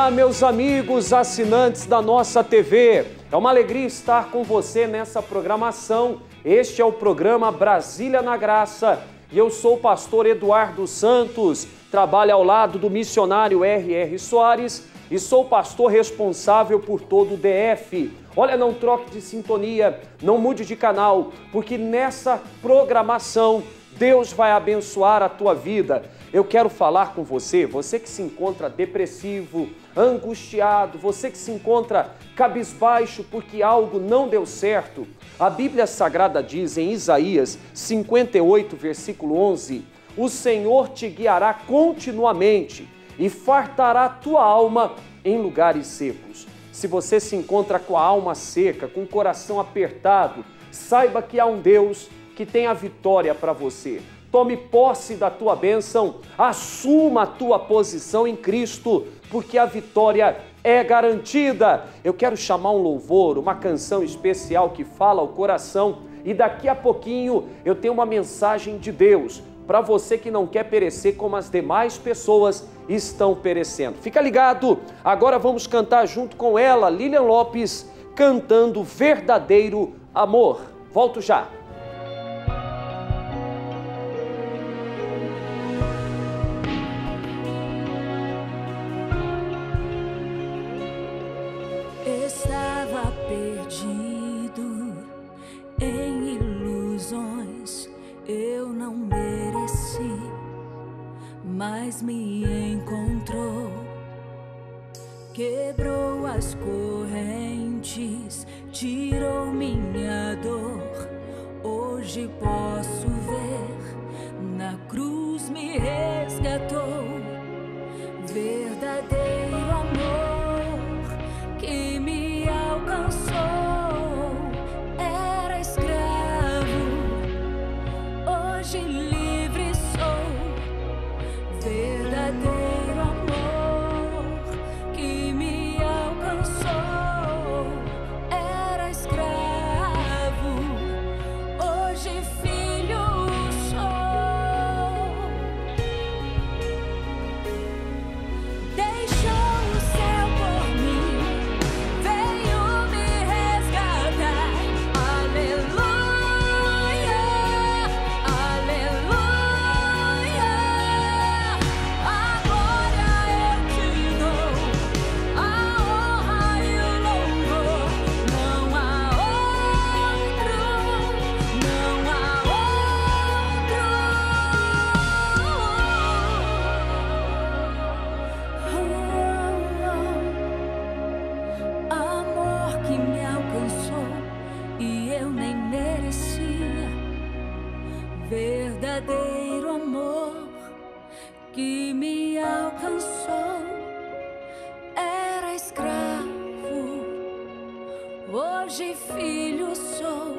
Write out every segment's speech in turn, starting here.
Olá, meus amigos assinantes da nossa TV. É uma alegria estar com você nessa programação. Este é o programa Brasília na Graça e eu sou o pastor Eduardo Santos, trabalho ao lado do missionário R.R. Soares e sou o pastor responsável por todo o DF. Olha, não troque de sintonia, não mude de canal, porque nessa programação Deus vai abençoar a tua vida. Eu quero falar com você, você que se encontra depressivo, angustiado, você que se encontra cabisbaixo porque algo não deu certo. A Bíblia Sagrada diz em Isaías 58, versículo 11, o Senhor te guiará continuamente e fartará a tua alma em lugares secos. Se você se encontra com a alma seca, com o coração apertado, saiba que há um Deus que tem a vitória para você. Tome posse da tua bênção, assuma a tua posição em Cristo, porque a vitória é garantida. Eu quero chamar um louvor, uma canção especial que fala ao coração e daqui a pouquinho eu tenho uma mensagem de Deus para você que não quer perecer como as demais pessoas estão perecendo. Fica ligado, agora vamos cantar junto com ela, Lilian Lopes, cantando Verdadeiro Amor. Volto já. Estava perdido em ilusões, eu não mereci, mas me encontrou, quebrou as correntes, tirou minha dor. Hoje posso ver, na cruz me resgatou, verdadeiro amor que me alcançou. Era escravo, hoje livre sou. Verdadeiro amor que me alcançou. Era escravo, hoje filho sou. Deixou o céu por mim, veio me resgatar. Aleluia, aleluia. Agora eu te dou a honra e o louvor. Não há outro, não há outro. Amor que me alcançou e eu nem merecia. Verdadeiro amor que me alcançou. Era escravo, hoje filho sou.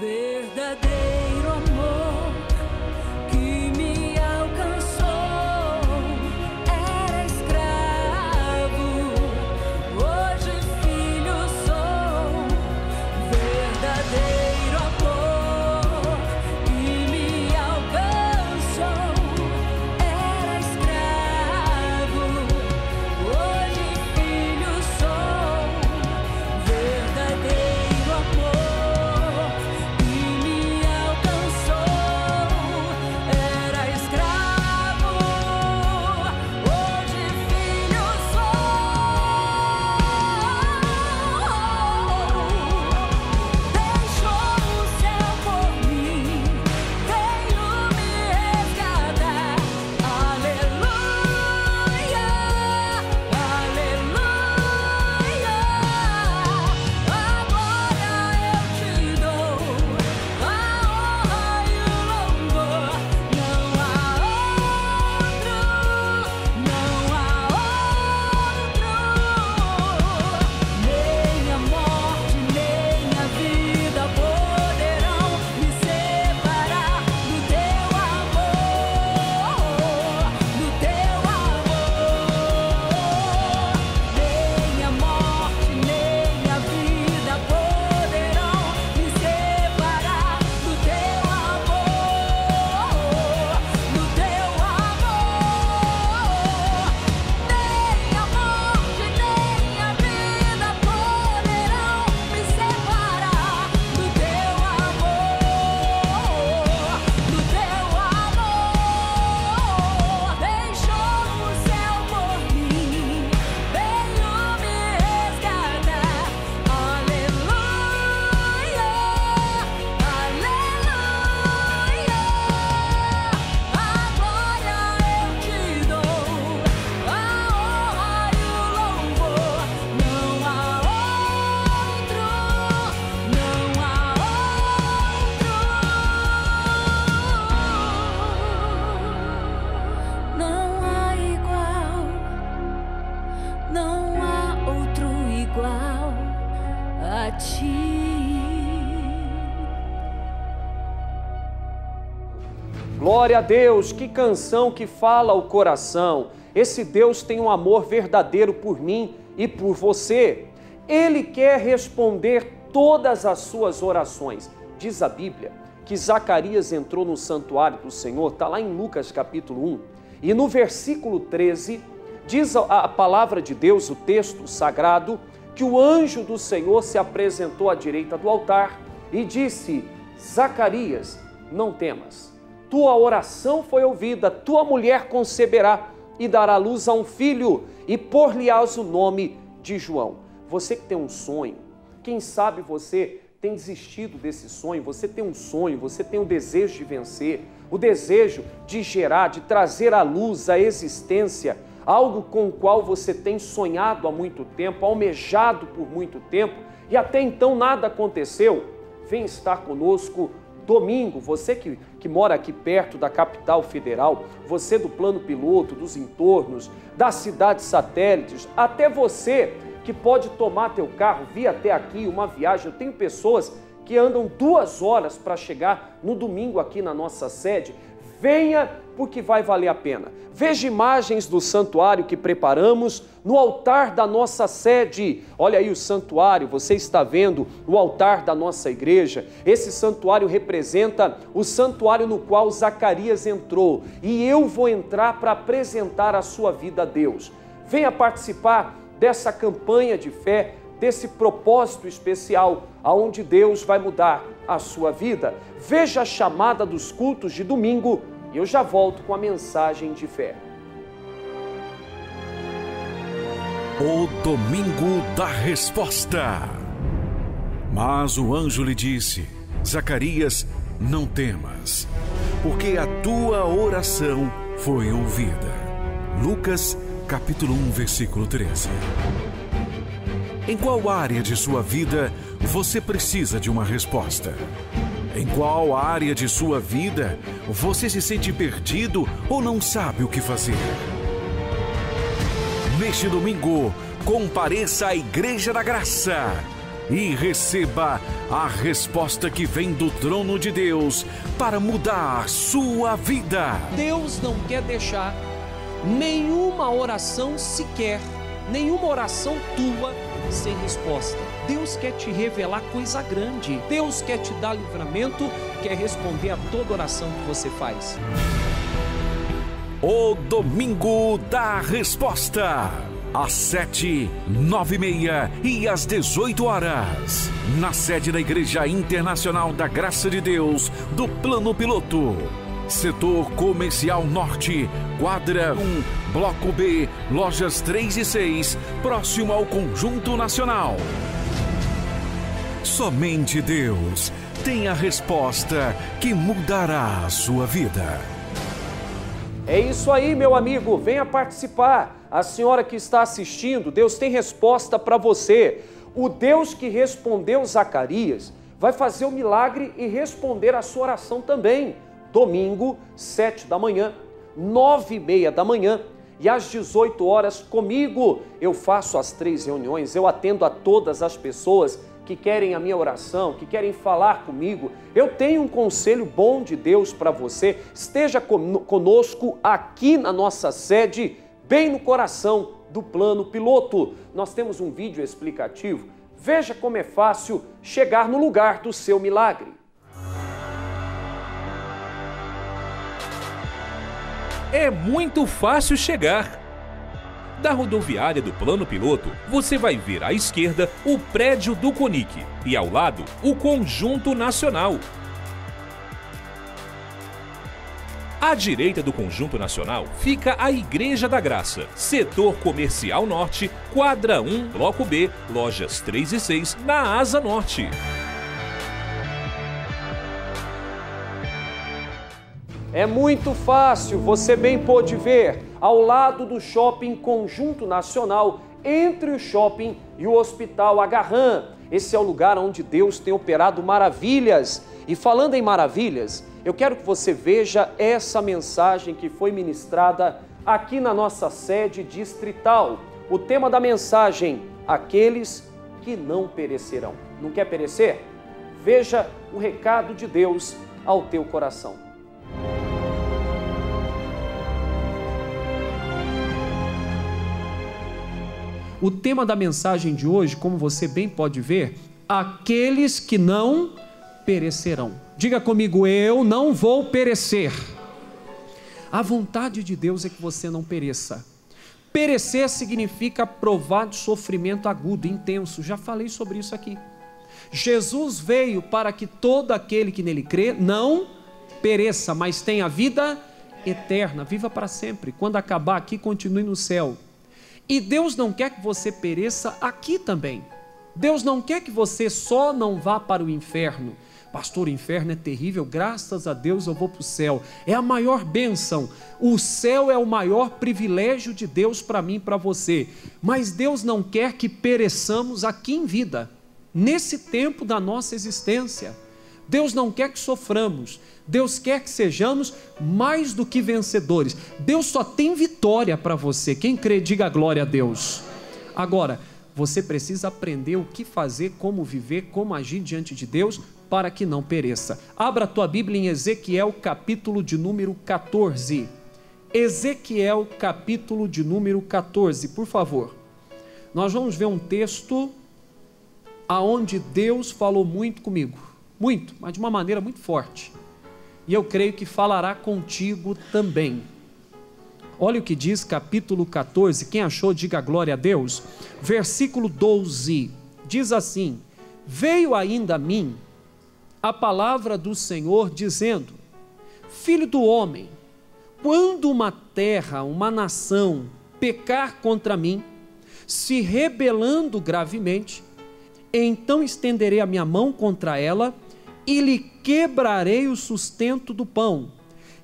Verdadeiro amor que me alcançou. Era escravo, hoje filho sou. Verdadeiro amor que me alcançou. Era escravo, hoje filho sou. Verdadeiro amor que me alcançou. ti. Glória a Deus, que canção que fala o coração. Esse Deus tem um amor verdadeiro por mim e por você. Ele quer responder todas as suas orações. Diz a Bíblia que Zacarias entrou no santuário do Senhor, está lá em Lucas capítulo 1, e no versículo 13, diz a palavra de Deus, o texto sagrado, que o anjo do Senhor se apresentou à direita do altar e disse: Zacarias, não temas, tua oração foi ouvida, tua mulher conceberá e dará luz a um filho e pôr-lhe-ás o nome de João. Você que tem um sonho, quem sabe você tem desistido desse sonho, você tem um sonho, você tem o desejo de vencer, o desejo de gerar, de trazer à luz, à existência, algo com o qual você tem sonhado há muito tempo, almejado por muito tempo, e até então nada aconteceu. Vem estar conosco domingo, você que mora aqui perto da capital federal, você do plano piloto, dos entornos, das cidades satélites, até você que pode tomar teu carro, vir até aqui, uma viagem. Eu tenho pessoas que andam 2 horas para chegar no domingo aqui na nossa sede. Venha, porque vai valer a pena. Veja imagens do santuário que preparamos no altar da nossa sede. Olha aí o santuário, você está vendo o altar da nossa igreja. Esse santuário representa o santuário no qual Zacarias entrou. E eu vou entrar para apresentar a sua vida a Deus. Venha participar dessa campanha de fé, desse propósito especial, aonde Deus vai mudar a sua vida. Veja a chamada dos cultos de domingo e eu já volto com a mensagem de fé. O domingo da resposta. Mas o anjo lhe disse: Zacarias, não temas, porque a tua oração foi ouvida. Lucas capítulo 1, versículo 13. Em qual área de sua vida você precisa de uma resposta? Em qual área de sua vida você se sente perdido ou não sabe o que fazer? Neste domingo, compareça à Igreja da Graça e receba a resposta que vem do trono de Deus para mudar sua vida. Deus não quer deixar nenhuma oração sequer, nenhuma oração tua sem resposta. Deus quer te revelar coisa grande. Deus quer te dar livramento, quer responder a toda oração que você faz. O Domingo da Resposta. Às 7, 9h30 e às 18 horas. Na sede da Igreja Internacional da Graça de Deus, do Plano Piloto. Setor Comercial Norte, quadra 1, Bloco B, lojas 3 e 6, próximo ao Conjunto Nacional. Somente Deus tem a resposta que mudará a sua vida. É isso aí, meu amigo, venha participar. A senhora que está assistindo, Deus tem resposta para você. O Deus que respondeu Zacarias vai fazer o milagre e responder a sua oração também. Domingo, 7 da manhã, 9h30 da manhã e às 18 horas comigo. Eu faço as 3 reuniões, eu atendo a todas as pessoas que querem a minha oração, que querem falar comigo. Eu tenho um conselho bom de Deus para você. Esteja conosco aqui na nossa sede, bem no coração do Plano Piloto. Nós temos um vídeo explicativo. Veja como é fácil chegar no lugar do seu milagre. É muito fácil chegar. Da rodoviária do Plano Piloto, você vai ver à esquerda o prédio do CONIC e ao lado o Conjunto Nacional. À direita do Conjunto Nacional fica a Igreja da Graça, Setor Comercial Norte, quadra 1, Bloco B, lojas 3 e 6, na Asa Norte. É muito fácil, você bem pôde ver, ao lado do Shopping Conjunto Nacional, entre o shopping e o Hospital Agarran. Esse é o lugar onde Deus tem operado maravilhas. E falando em maravilhas, eu quero que você veja essa mensagem que foi ministrada aqui na nossa sede distrital. O tema da mensagem: aqueles que não perecerão. Não quer perecer? Veja o recado de Deus ao teu coração. O tema da mensagem de hoje, como você bem pode ver, aqueles que não perecerão. Diga comigo, eu não vou perecer. A vontade de Deus é que você não pereça. Perecer significa provar de sofrimento agudo, intenso. Já falei sobre isso aqui. Jesus veio para que todo aquele que nele crê não pereça, mas tenha vida eterna, viva para sempre. Quando acabar aqui, continue no céu. E Deus não quer que você pereça aqui também. Deus não quer que você só não vá para o inferno. Pastor, o inferno é terrível, graças a Deus eu vou para o céu. É a maior bênção. O céu é o maior privilégio de Deus para mim e para você. Mas Deus não quer que pereçamos aqui em vida, nesse tempo da nossa existência. Deus não quer que soframos. Deus quer que sejamos mais do que vencedores. Deus só tem vitória para você. Quem crê, diga glória a Deus. Agora, você precisa aprender o que fazer, como viver, como agir diante de Deus para que não pereça. Abra a tua Bíblia em Ezequiel, capítulo de número 14. Ezequiel, capítulo de número 14, por favor. Nós vamos ver um texto aonde Deus falou muito comigo. Muito, mas de uma maneira muito forte. E eu creio que falará contigo também. Olha o que diz capítulo 14, quem achou diga glória a Deus. Versículo 12, diz assim: veio ainda a mim a palavra do Senhor dizendo: filho do homem, quando uma terra, uma nação pecar contra mim, se rebelando gravemente, então estenderei a minha mão contra ela e lhe quebrarei o sustento do pão,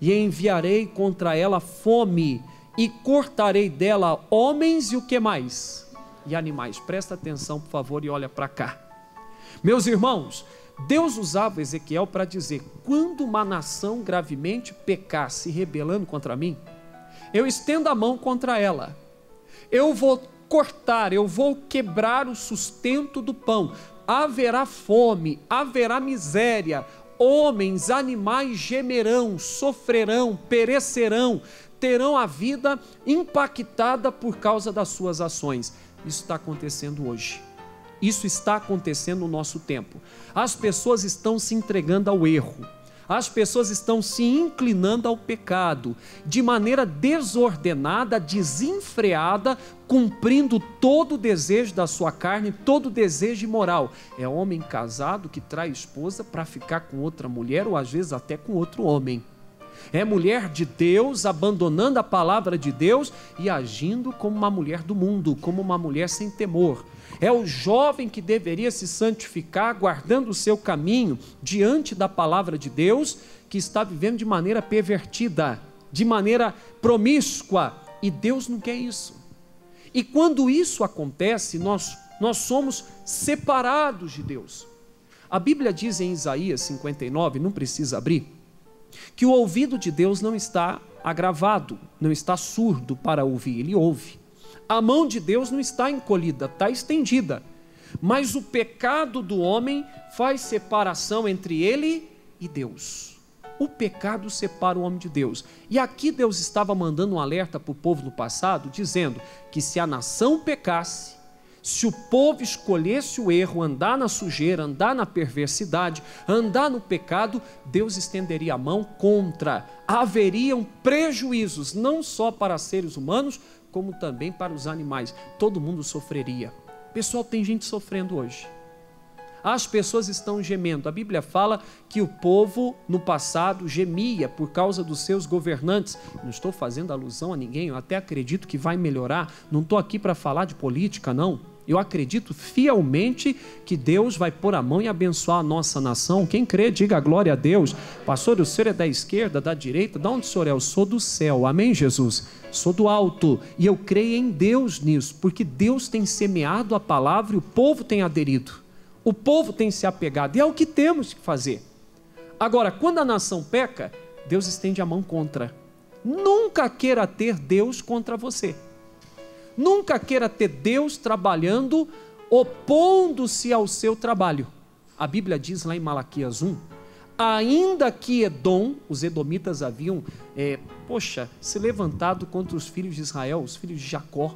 e enviarei contra ela fome, e cortarei dela homens e o que mais? E animais. Presta atenção, por favor, e olha para cá. Meus irmãos, Deus usava Ezequiel para dizer: quando uma nação gravemente pecar, se rebelando contra mim, eu estendo a mão contra ela, eu vou cortar, eu vou quebrar o sustento do pão, haverá fome, haverá miséria, homens, animais gemerão, sofrerão, perecerão, terão a vida impactada por causa das suas ações. Isso está acontecendo hoje. Isso está acontecendo no nosso tempo. As pessoas estão se entregando ao erro. As pessoas estão se inclinando ao pecado, de maneira desordenada, desenfreada, cumprindo todo o desejo da sua carne, todo o desejo imoral. É homem casado que trai esposa para ficar com outra mulher, ou às vezes até com outro homem. É mulher de Deus abandonando a palavra de Deus e agindo como uma mulher do mundo, como uma mulher sem temor. É o jovem que deveria se santificar, guardando o seu caminho diante da palavra de Deus, que está vivendo de maneira pervertida, de maneira promíscua, e Deus não quer isso. E quando isso acontece, nós somos separados de Deus. A Bíblia diz em Isaías 59, não precisa abrir, que o ouvido de Deus não está agravado, não está surdo para ouvir, ele ouve. A mão de Deus não está encolhida, está estendida. Mas o pecado do homem faz separação entre ele e Deus. O pecado separa o homem de Deus. E aqui Deus estava mandando um alerta para o povo no passado, dizendo que se a nação pecasse, se o povo escolhesse o erro, andar na sujeira, andar na perversidade, andar no pecado, Deus estenderia a mão contra. Haveriam prejuízos, não só para seres humanos, como também para os animais. Todo mundo sofreria. Pessoal, tem gente sofrendo hoje. As pessoas estão gemendo. A Bíblia fala que o povo no passado gemia por causa dos seus governantes. Não estou fazendo alusão a ninguém, eu até acredito que vai melhorar. Não estou aqui para falar de política, não. Eu acredito fielmente que Deus vai pôr a mão e abençoar a nossa nação. Quem crê, diga glória a Deus. Pastor, o senhor é da esquerda, da direita? De onde o senhor é? Eu sou do céu, amém, Jesus? Sou do alto, e eu creio em Deus nisso, porque Deus tem semeado a palavra e o povo tem aderido. O povo tem se apegado, e é o que temos que fazer. Agora, quando a nação peca, Deus estende a mão contra. Nunca queira ter Deus contra você. Nunca queira ter Deus trabalhando opondo-se ao seu trabalho. A Bíblia diz lá em Malaquias 1, ainda que Edom, os edomitas haviam, se levantado contra os filhos de Israel, os filhos de Jacó.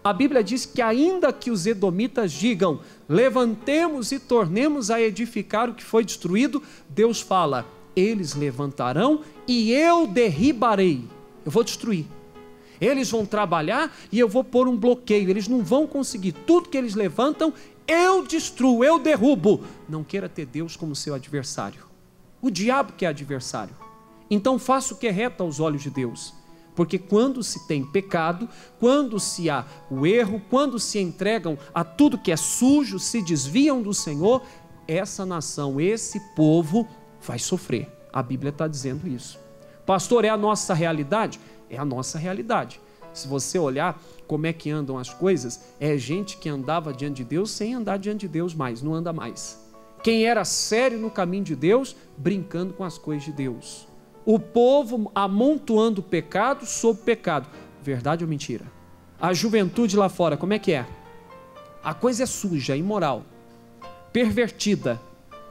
A Bíblia diz que ainda que os edomitas digam, levantemos e tornemos a edificar o que foi destruído, Deus fala, eles levantarão e eu derribarei, eu vou destruir. Eles vão trabalhar e eu vou pôr um bloqueio, eles não vão conseguir, tudo que eles levantam, eu destruo, eu derrubo. Não queira ter Deus como seu adversário. O diabo que é adversário. Então faça o que é reto aos olhos de Deus. Porque quando se tem pecado, quando se há o erro, quando se entregam a tudo que é sujo, se desviam do Senhor, essa nação, esse povo vai sofrer. A Bíblia está dizendo isso. Pastor, é a nossa realidade? É a nossa realidade. Se você olhar como é que andam as coisas, é gente que andava diante de Deus sem andar diante de Deus mais, não anda mais. Quem era sério no caminho de Deus, brincando com as coisas de Deus. O povo amontoando pecado sobre pecado. Verdade ou mentira? A juventude lá fora, como é que é? A coisa é suja, imoral, pervertida.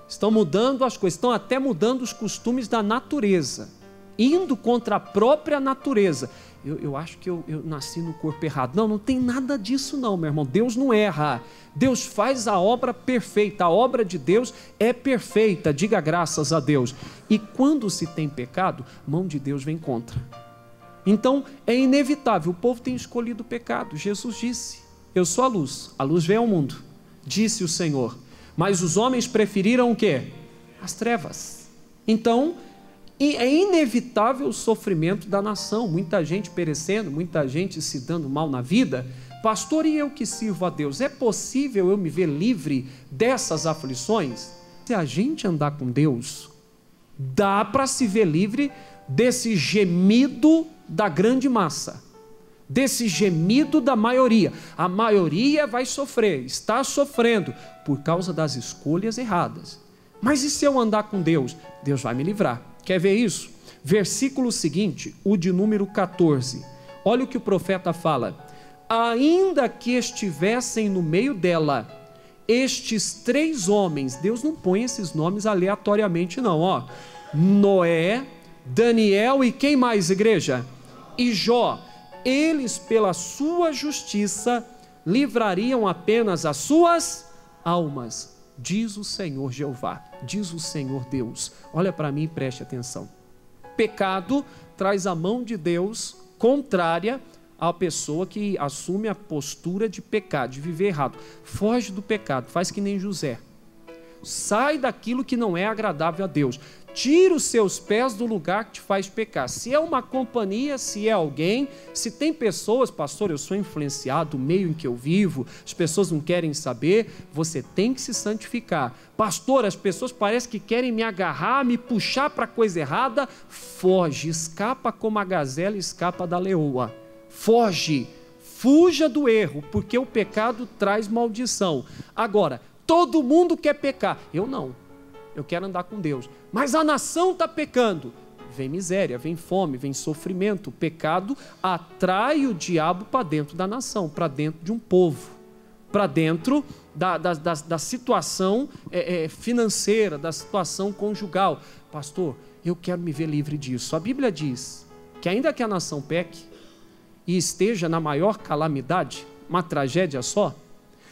Estão mudando as coisas, estão até mudando os costumes da natureza, indo contra a própria natureza. Eu acho que eu nasci no corpo errado. Não tem nada disso não, meu irmão. Deus não erra. Deus faz a obra perfeita. A obra de Deus é perfeita. Diga graças a Deus. E quando se tem pecado, mão de Deus vem contra. Então, é inevitável. O povo tem escolhido o pecado. Jesus disse, eu sou a luz veio ao mundo. Disse o Senhor. Mas os homens preferiram o quê? As trevas. Então, é inevitável o sofrimento da nação, muita gente perecendo, muita gente se dando mal na vida. Pastor, e eu que sirvo a Deus, é possível eu me ver livre dessas aflições? Se a gente andar com Deus, dá para se ver livre desse gemido da grande massa, desse gemido da maioria. A maioria vai sofrer, está sofrendo por causa das escolhas erradas. Mas e se eu andar com Deus? Deus vai me livrar. Quer ver isso? Versículo seguinte, o de número 14. Olha o que o profeta fala. Ainda que estivessem no meio dela, estes 3 homens, Deus não põe esses nomes aleatoriamente não, ó. Noé, Daniel e quem mais, igreja? E Jó. Eles pela sua justiça livrariam apenas as suas almas. Diz o Senhor Jeová, diz o Senhor Deus. Olha para mim e preste atenção. Pecado traz a mão de Deus contrária à pessoa que assume a postura de pecado, de viver errado. Foge do pecado, faz que nem José. Sai daquilo que não é agradável a Deus. Tira os seus pés do lugar que te faz pecar. Se é uma companhia, se é alguém, se tem pessoas, pastor, eu sou influenciado, o meio em que eu vivo, as pessoas não querem saber, você tem que se santificar. Pastor, as pessoas parecem que querem me agarrar, me puxar para coisa errada, foge, escapa como a gazela escapa da leoa. Foge, fuja do erro, porque o pecado traz maldição. Agora, todo mundo quer pecar, eu não. Eu quero andar com Deus, mas a nação está pecando, vem miséria, vem fome, vem sofrimento. O pecado atrai o diabo para dentro da nação, para dentro de um povo, para dentro da situação financeira, da situação conjugal. Pastor, eu quero me ver livre disso. A Bíblia diz que ainda que a nação peque e esteja na maior calamidade, uma tragédia só,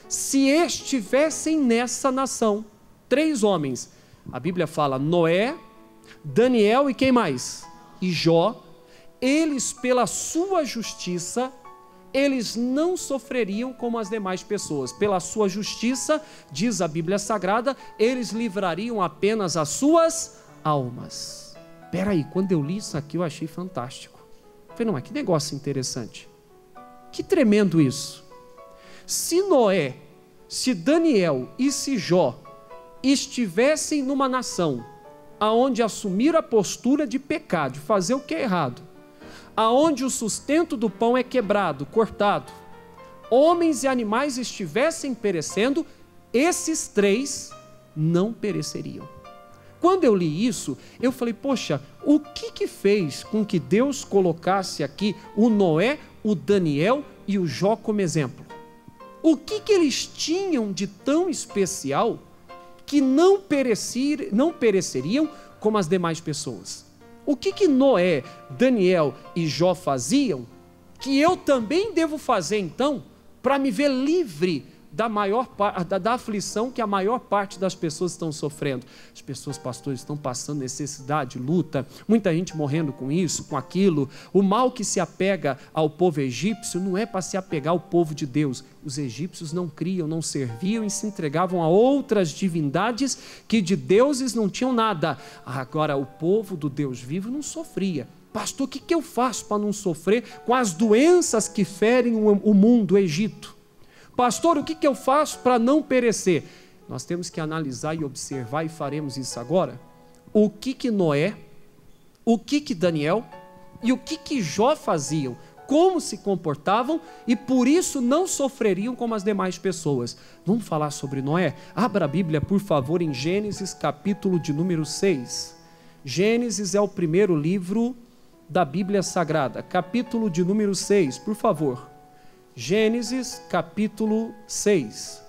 se estivessem nessa nação 3 homens, a Bíblia fala Noé, Daniel e quem mais? E Jó, eles pela sua justiça, eles não sofreriam como as demais pessoas. Pela sua justiça, diz a Bíblia Sagrada, eles livrariam apenas as suas almas. Espera aí, quando eu li isso aqui eu achei fantástico. Falei, não, mas que negócio interessante. Que tremendo isso. Se Noé, se Daniel e se Jó estivessem numa nação aonde assumiram a postura de pecado, de fazer o que é errado, aonde o sustento do pão é quebrado, cortado, homens e animais estivessem perecendo, esses 3 não pereceriam. Quando eu li isso, eu falei, poxa, o que fez com que Deus colocasse aqui o Noé, o Daniel e o Jó como exemplo? O que eles tinham de tão especial que não pereceriam como as demais pessoas? O que Noé, Daniel e Jó faziam que eu também devo fazer então para me ver livre da aflição que a maior parte das pessoas estão sofrendo? As pessoas, pastores, estão passando necessidade, luta, muita gente morrendo com isso, com aquilo. O mal que se apega ao povo egípcio não é para se apegar ao povo de Deus. Os egípcios não criam, não serviam e se entregavam a outras divindades que de deuses não tinham nada. Agora o povo do Deus vivo não sofria. Pastor, o que eu faço para não sofrer com as doenças que ferem o mundo, o Egito? Pastor, o que eu faço para não perecer? Nós temos que analisar e observar, e faremos isso agora. O que Noé, o que Daniel e o que Jó faziam, como se comportavam, e por isso não sofreriam como as demais pessoas. Vamos falar sobre Noé? Abra a Bíblia, por favor, em Gênesis, capítulo de número 6. Gênesis é o primeiro livro da Bíblia Sagrada, capítulo de número 6, por favor. Gênesis, capítulo 6.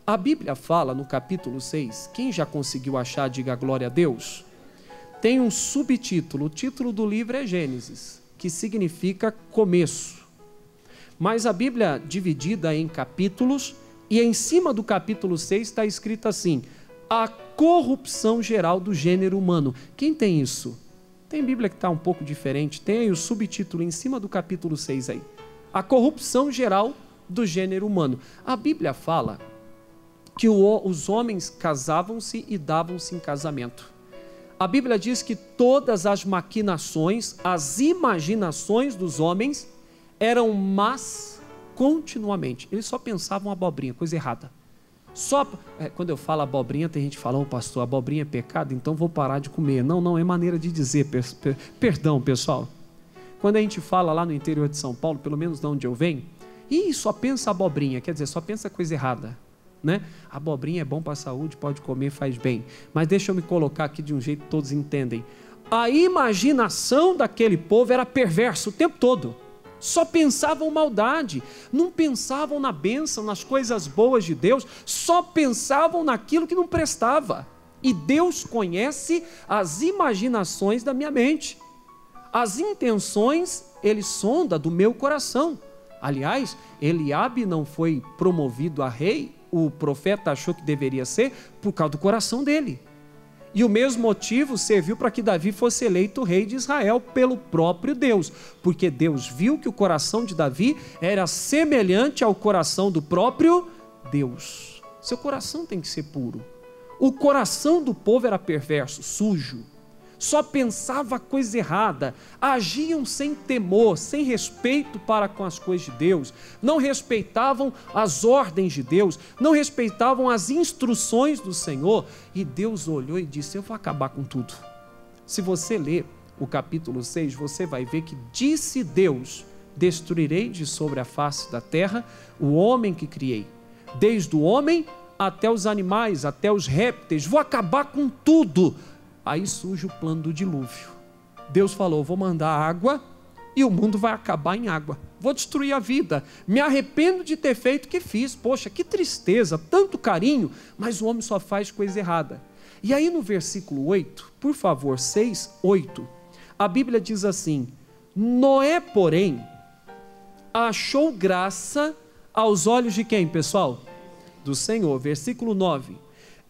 A Bíblia fala no capítulo 6, quem já conseguiu achar, diga glória a Deus. Tem um subtítulo, o título do livro é Gênesis, que significa começo. Mas a Bíblia dividida em capítulos, e em cima do capítulo 6 está escrito assim: a corrupção geral do gênero humano. Quem tem isso? Tem Bíblia que está um pouco diferente, tem aí o subtítulo em cima do capítulo 6 aí. A corrupção geral do gênero humano. A Bíblia fala que os homens casavam-se e davam-se em casamento. A Bíblia diz que todas as maquinações, as imaginações dos homens eram más continuamente. Eles só pensavam abobrinha, coisa errada. Quando eu falo abobrinha, tem gente que fala: pastor, abobrinha é pecado, então vou parar de comer. Não, é maneira de dizer, perdão, pessoal. Quando a gente fala lá no interior de São Paulo, pelo menos de onde eu venho, só pensa abobrinha, quer dizer, só pensa coisa errada, né? Abobrinha é bom para a saúde, pode comer, faz bem. Mas deixa eu me colocar aqui de um jeito que todos entendem. A imaginação daquele povo era perversa o tempo todo. Só pensavam maldade, não pensavam na bênção, nas coisas boas de Deus, só pensavam naquilo que não prestava. E Deus conhece as imaginações da minha mente. As intenções, Ele sonda do meu coração. Aliás, Eliabe não foi promovido a rei, o profeta achou que deveria ser, por causa do coração dele. E o mesmo motivo serviu para que Davi fosse eleito rei de Israel pelo próprio Deus, porque Deus viu que o coração de Davi era semelhante ao coração do próprio Deus. Seu coração tem que ser puro. O coração do povo era perverso, sujo. Só pensava coisa errada, agiam sem temor, sem respeito para com as coisas de Deus, não respeitavam as ordens de Deus, não respeitavam as instruções do Senhor, e Deus olhou e disse: eu vou acabar com tudo. Se você ler o capítulo 6, você vai ver que disse Deus: destruirei de sobre a face da terra o homem que criei, desde o homem até os animais, até os répteis, vou acabar com tudo. Aí surge o plano do dilúvio. Deus falou: vou mandar água e o mundo vai acabar em água. Vou destruir a vida. Me arrependo de ter feito o que fiz. Poxa, que tristeza, tanto carinho, mas o homem só faz coisa errada. E aí no versículo 8, por favor, 6, 8, a Bíblia diz assim: Noé, porém, achou graça aos olhos de quem, pessoal? Do Senhor. Versículo 9.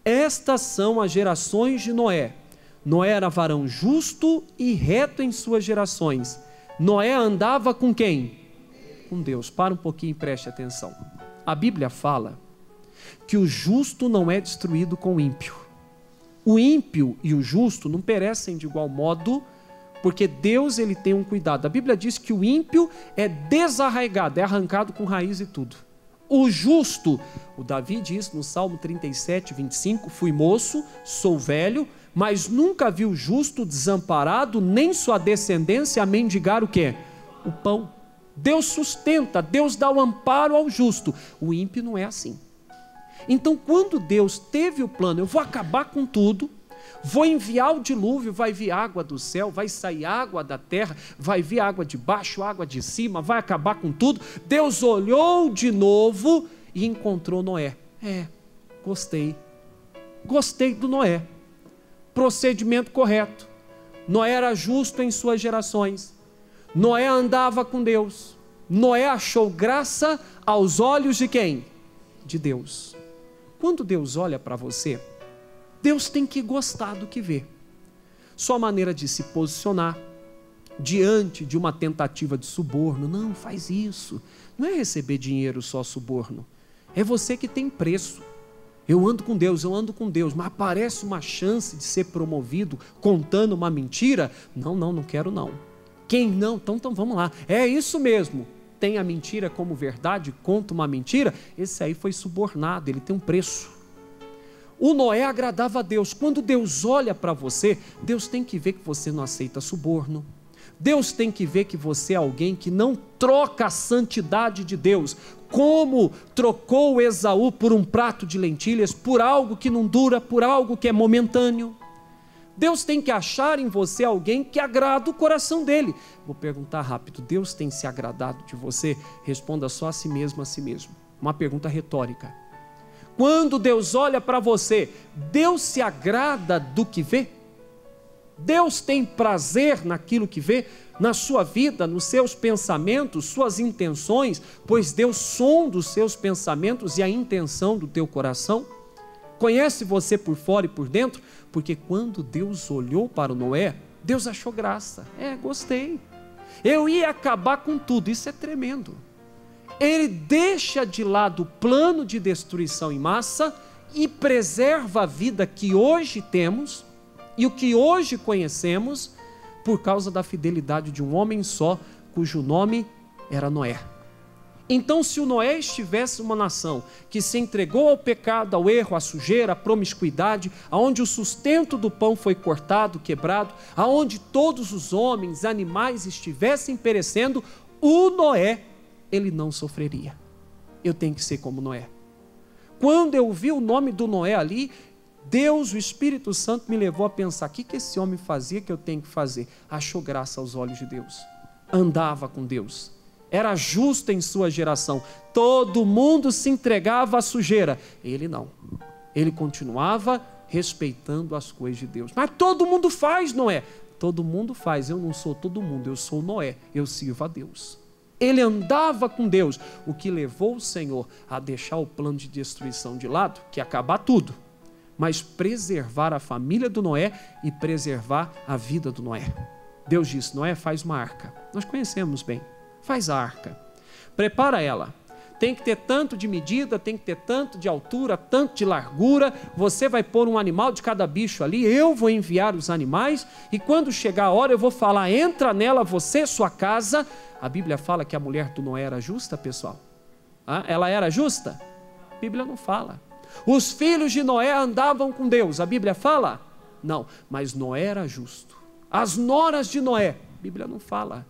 Estas são as gerações de Noé. Noé era varão justo e reto em suas gerações. Noé andava com quem? Com Deus. Para um pouquinho e preste atenção. A Bíblia fala que o justo não é destruído com o ímpio. O ímpio e o justo não perecem de igual modo, porque Deus ele tem um cuidado. A Bíblia diz que o ímpio é desarraigado, é arrancado com raiz e tudo. O justo, o Davi diz no Salmo 37, 25, fui moço, sou velho, mas nunca vi o justo desamparado, nem sua descendência a mendigar o quê? O pão. Deus sustenta, Deus dá o amparo ao justo. O ímpio não é assim. Então quando Deus teve o plano, eu vou acabar com tudo, vou enviar o dilúvio, vai vir água do céu, vai sair água da terra, vai vir água de baixo, água de cima, vai acabar com tudo. Deus olhou de novo e encontrou Noé. Gostei do Noé. Procedimento correto. Noé era justo em suas gerações. Noé andava com Deus. Noé achou graça aos olhos de quem? De Deus. Quando Deus olha para você, Deus tem que gostar do que vê. Sua maneira de se posicionar diante de uma tentativa de suborno, não faz isso, não é receber dinheiro só suborno, é você que tem preço. Eu ando com Deus, mas aparece uma chance de ser promovido contando uma mentira, não quero não. Quem não? Então vamos lá, é isso mesmo, tem a mentira como verdade, conta uma mentira, esse aí foi subornado, ele tem um preço. O Noé agradava a Deus. Quando Deus olha para você, Deus tem que ver que você não aceita suborno. Deus tem que ver que você é alguém que não troca a santidade de Deus, como trocou Esaú por um prato de lentilhas, por algo que não dura, por algo que é momentâneo. Deus tem que achar em você alguém que agrada o coração dele. Vou perguntar rápido, Deus tem se agradado de você? Responda só a si mesmo, Uma pergunta retórica. Quando Deus olha para você, Deus se agrada do que vê? Deus tem prazer naquilo que vê, na sua vida, nos seus pensamentos, suas intenções, pois Deus sonda os seus pensamentos e a intenção do teu coração. Conhece você por fora e por dentro, porque quando Deus olhou para o Noé, Deus achou graça. Gostei. Eu ia acabar com tudo, isso é tremendo. Ele deixa de lado o plano de destruição em massa e preserva a vida que hoje temos e o que hoje conhecemos por causa da fidelidade de um homem só, cujo nome era Noé. Então, se o Noé estivesse uma nação que se entregou ao pecado, ao erro, à sujeira, à promiscuidade, aonde o sustento do pão foi cortado, quebrado, aonde todos os homens, animais estivessem perecendo, o Noé, ele não sofreria. Eu tenho que ser como Noé. Quando eu vi o nome do Noé ali, Deus, o Espírito Santo me levou a pensar, o que esse homem fazia que eu tenho que fazer? Achou graça aos olhos de Deus, andava com Deus, era justo em sua geração, todo mundo se entregava à sujeira, ele não, ele continuava respeitando as coisas de Deus. Mas todo mundo faz, Noé? Todo mundo faz, eu não sou todo mundo, eu sou Noé, eu sirvo a Deus. Ele andava com Deus, o que levou o Senhor a deixar o plano de destruição de lado, que ia acabar tudo, mas preservar a família do Noé e preservar a vida do Noé. Deus disse, Noé, faz uma arca. Nós conhecemos bem. Faz a arca. Prepara ela. Tem que ter tanto de medida, tem que ter tanto de altura, tanto de largura. Você vai pôr um animal de cada bicho ali. Eu vou enviar os animais. E quando chegar a hora eu vou falar, entra nela você, sua casa. A Bíblia fala que a mulher do Noé era justa, pessoal? Ela era justa? A Bíblia não fala. Os filhos de Noé andavam com Deus, a Bíblia fala? Não, mas Noé era justo. As noras de Noé, a Bíblia não fala.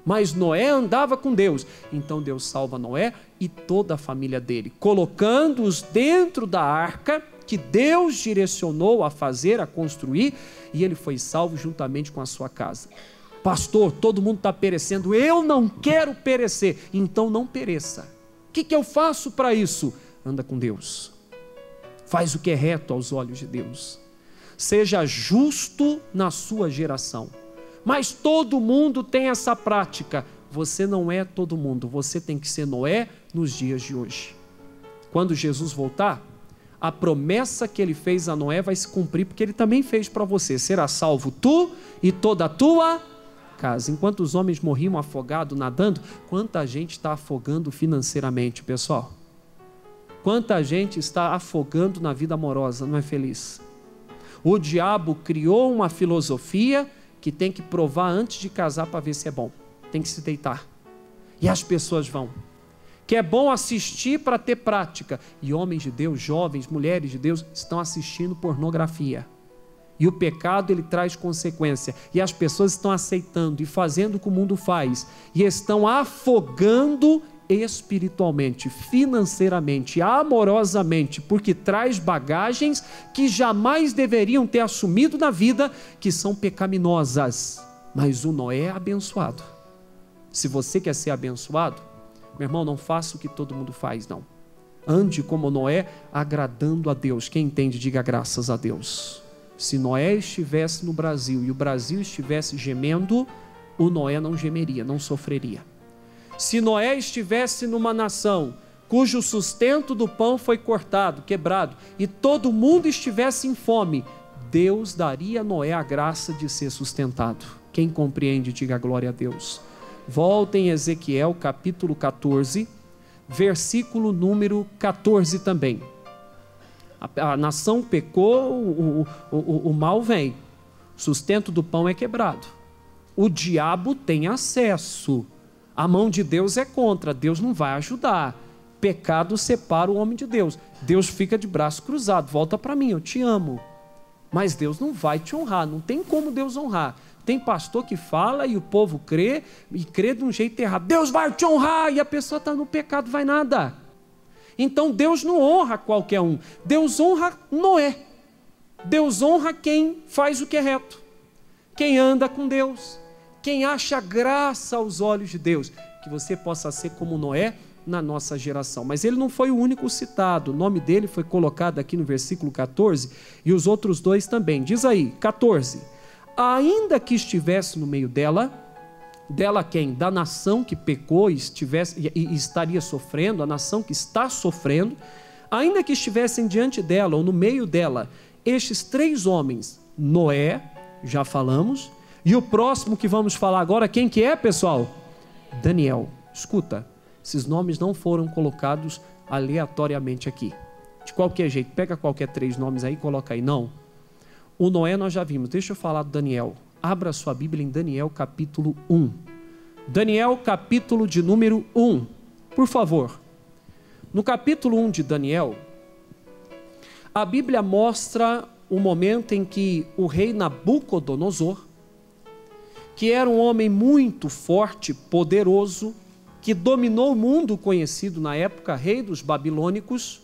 Mas Noé andava com Deus, então Deus salva Noé e toda a família dele, colocando-os dentro da arca que Deus direcionou a fazer, a construir, e ele foi salvo juntamente com a sua casa. Pastor, todo mundo está perecendo, eu não quero perecer, então não pereça. O que eu faço para isso? Anda com Deus. Faz o que é reto aos olhos de Deus. Seja justo na sua geração. Mas todo mundo tem essa prática. Você não é todo mundo. Você tem que ser Noé nos dias de hoje. Quando Jesus voltar, a promessa que ele fez a Noé vai se cumprir, porque ele também fez para você. Será salvo tu e toda a tua casa. Enquanto os homens morriam afogados, nadando, quanta gente está afogando financeiramente, pessoal? Quanta gente está afogando na vida amorosa, não é feliz? O diabo criou uma filosofia que tem que provar antes de casar para ver se é bom. Tem que se deitar. E as pessoas vão. Que é bom assistir para ter prática. E homens de Deus, jovens, mulheres de Deus, estão assistindo pornografia. E o pecado, ele traz consequência. E as pessoas estão aceitando e fazendo o que o mundo faz. E estão afogando espiritualmente, financeiramente, amorosamente, porque traz bagagens que jamais deveriam ter assumido na vida, que são pecaminosas. Mas o Noé é abençoado. Se você quer ser abençoado, meu irmão, não faça o que todo mundo faz, não. ande como Noé, agradando a Deus. Quem entende, diga graças a Deus. Se Noé estivesse no Brasil e o Brasil estivesse gemendo, o Noé não gemeria, não sofreria. Se Noé estivesse numa nação cujo sustento do pão foi cortado, quebrado, e todo mundo estivesse em fome, Deus daria a Noé a graça de ser sustentado. Quem compreende, diga glória a Deus. Volta em Ezequiel capítulo 14, versículo número 14 também. A nação pecou, o mal vem, o sustento do pão é quebrado. O diabo tem acesso, a mão de Deus é contra, Deus não vai ajudar. Pecado separa o homem de Deus. Deus fica de braço cruzado, volta para mim, eu te amo. Mas Deus não vai te honrar, não tem como Deus honrar. Tem pastor que fala e o povo crê, e crê de um jeito errado. Deus vai te honrar, e a pessoa está no pecado, vai nada. Então Deus não honra qualquer um, Deus honra Noé. Deus honra quem faz o que é reto, quem anda com Deus, quem acha graça aos olhos de Deus. Que você possa ser como Noé na nossa geração. Mas ele não foi o único citado, o nome dele foi colocado aqui no versículo 14, e os outros dois também. Diz aí, 14: ainda que estivesse no meio dela quem? Da nação que pecou e estaria sofrendo, a nação que está sofrendo, ainda que estivessem diante dela ou no meio dela, estes 3 homens, Noé, já falamos, e o próximo que vamos falar agora, quem que é, pessoal? Daniel. Escuta, esses nomes não foram colocados aleatoriamente aqui, de qualquer jeito, pega qualquer 3 nomes aí e coloca aí, não. O Noé nós já vimos, deixa eu falar do Daniel. Abra sua Bíblia em Daniel capítulo 1. Daniel capítulo de número 1, por favor. No capítulo 1 de Daniel, a Bíblia mostra o momento em que o rei Nabucodonosor, que era um homem muito forte, poderoso, que dominou o mundo conhecido na época, rei dos babilônicos,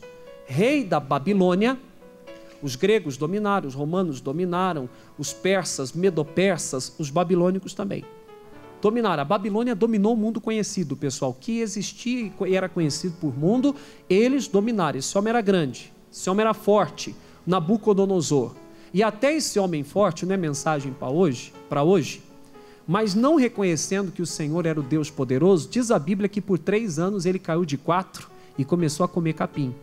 rei da Babilônia. Os gregos dominaram, os romanos dominaram, os persas, medo-persas, os babilônicos também dominaram. A Babilônia dominou o mundo conhecido, pessoal, que existia e era conhecido por mundo, eles dominaram. Esse homem era grande, esse homem era forte, Nabucodonosor. E até esse homem forte, não é mensagem para hoje, mas não reconhecendo que o Senhor era o Deus poderoso, diz a Bíblia que por 3 anos ele caiu de 4 e começou a comer capim.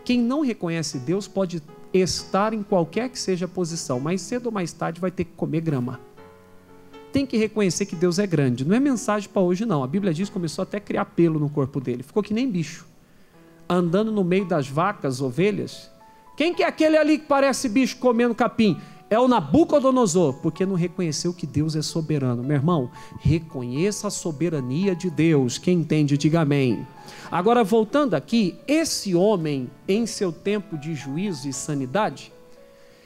Quem não reconhece Deus pode estar em qualquer que seja a posição, mas cedo ou mais tarde vai ter que comer grama. Tem que reconhecer que Deus é grande. Não é mensagem para hoje não. A Bíblia diz que começou até a criar pelo no corpo dele. Ficou que nem bicho, andando no meio das vacas, ovelhas. Quem que é aquele ali que parece bicho comendo capim? É o Nabucodonosor, porque não reconheceu que Deus é soberano. Meu irmão, reconheça a soberania de Deus. Quem entende, diga amém. Agora, voltando aqui, esse homem, em seu tempo de juízo e sanidade,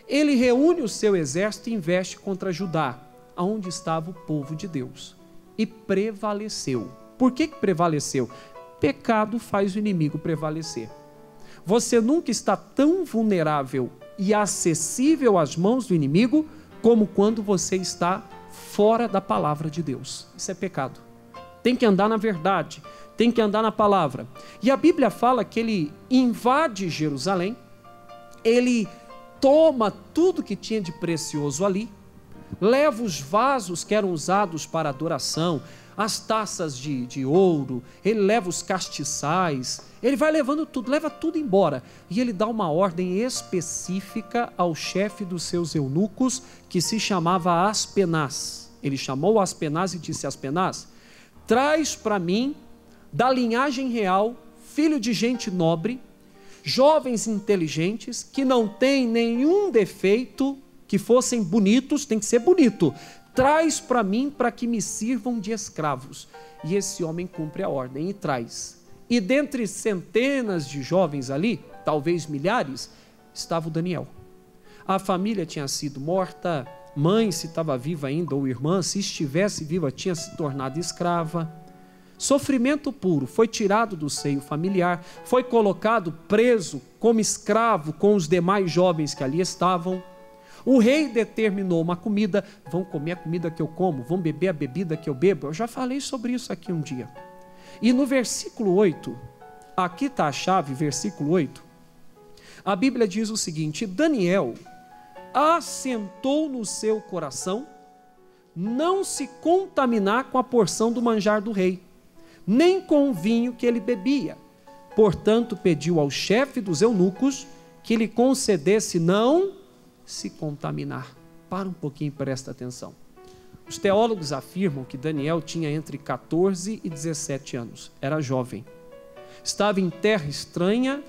ele reúne o seu exército e investe contra Judá, onde estava o povo de Deus, e prevaleceu. Por que prevaleceu? Pecado faz o inimigo prevalecer. Você nunca está tão vulnerável e acessível às mãos do inimigo como quando você está fora da palavra de Deus. Isso é pecado. Tem que andar na verdade, tem que andar na palavra. E a Bíblia fala que ele invade Jerusalém, ele toma tudo que tinha de precioso ali, leva os vasos que eram usados para adoração, as taças de ouro, ele leva os castiçais, ele vai levando tudo, leva tudo embora. E ele dá uma ordem específica ao chefe dos seus eunucos, que se chamava Aspenaz. Ele chamou Aspenaz e disse: Aspenaz, traz para mim, da linhagem real, filho de gente nobre, jovens inteligentes, que não têm nenhum defeito, que fossem bonitos, tem que ser bonito, traz para mim para que me sirvam de escravos. E esse homem cumpre a ordem e traz. E dentre centenas de jovens ali, talvez milhares, estava o Daniel. A família tinha sido morta, mãe, se estava viva ainda, ou irmã, se estivesse viva, tinha se tornado escrava. Sofrimento puro, foi tirado do seio familiar, foi colocado preso como escravo com os demais jovens que ali estavam. O rei determinou uma comida: vão comer a comida que eu como, vão beber a bebida que eu bebo. Eu já falei sobre isso aqui um dia. E no versículo 8, aqui está a chave, versículo 8. A Bíblia diz o seguinte: Daniel assentou no seu coração não se contaminar com a porção do manjar do rei, nem com o vinho que ele bebia. Portanto, pediu ao chefe dos eunucos que lhe concedesse não se contaminar. Para um pouquinho e presta atenção. Os teólogos afirmam que Daniel tinha entre 14 e 17 anos. Era jovem. Estava em terra estranha,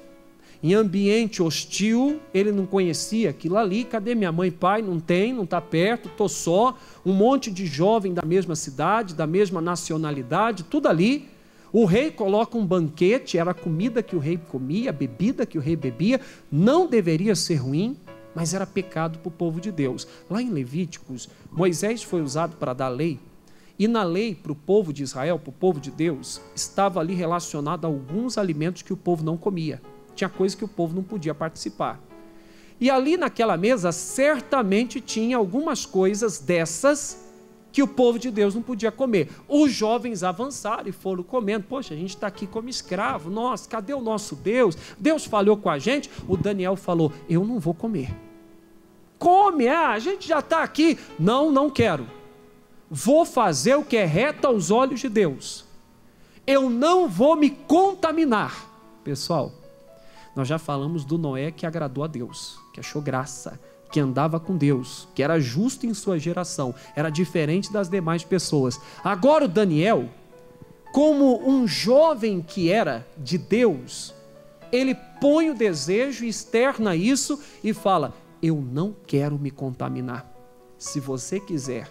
em ambiente hostil, ele não conhecia aquilo ali. Cadê minha mãe e pai? Não tem, não está perto, estou só. Um monte de jovem da mesma cidade, da mesma nacionalidade, tudo ali. O rei coloca um banquete, era a comida que o rei comia, a bebida que o rei bebia. Não deveria ser ruim, mas era pecado para o povo de Deus. Lá em Levíticos, Moisés foi usado para dar lei. E na lei, para o povo de Israel, para o povo de Deus, estava ali relacionado a alguns alimentos que o povo não comia. Tinha coisa que o povo não podia participar. E ali naquela mesa, certamente tinha algumas coisas dessas que o povo de Deus não podia comer. Os jovens avançaram e foram comendo. Poxa, a gente está aqui como escravo. Nossa, cadê o nosso Deus? Deus falhou com a gente. O Daniel falou: eu não vou comer. Come, a gente já está aqui. Não, não quero. Vou fazer o que é reto aos olhos de Deus. Eu não vou me contaminar. Pessoal, nós já falamos do Noé que agradou a Deus, que achou graça, que andava com Deus, que era justo em sua geração, era diferente das demais pessoas. Agora o Daniel, como um jovem que era de Deus, ele põe o desejo, externa isso e fala: eu não quero me contaminar. Se você quiser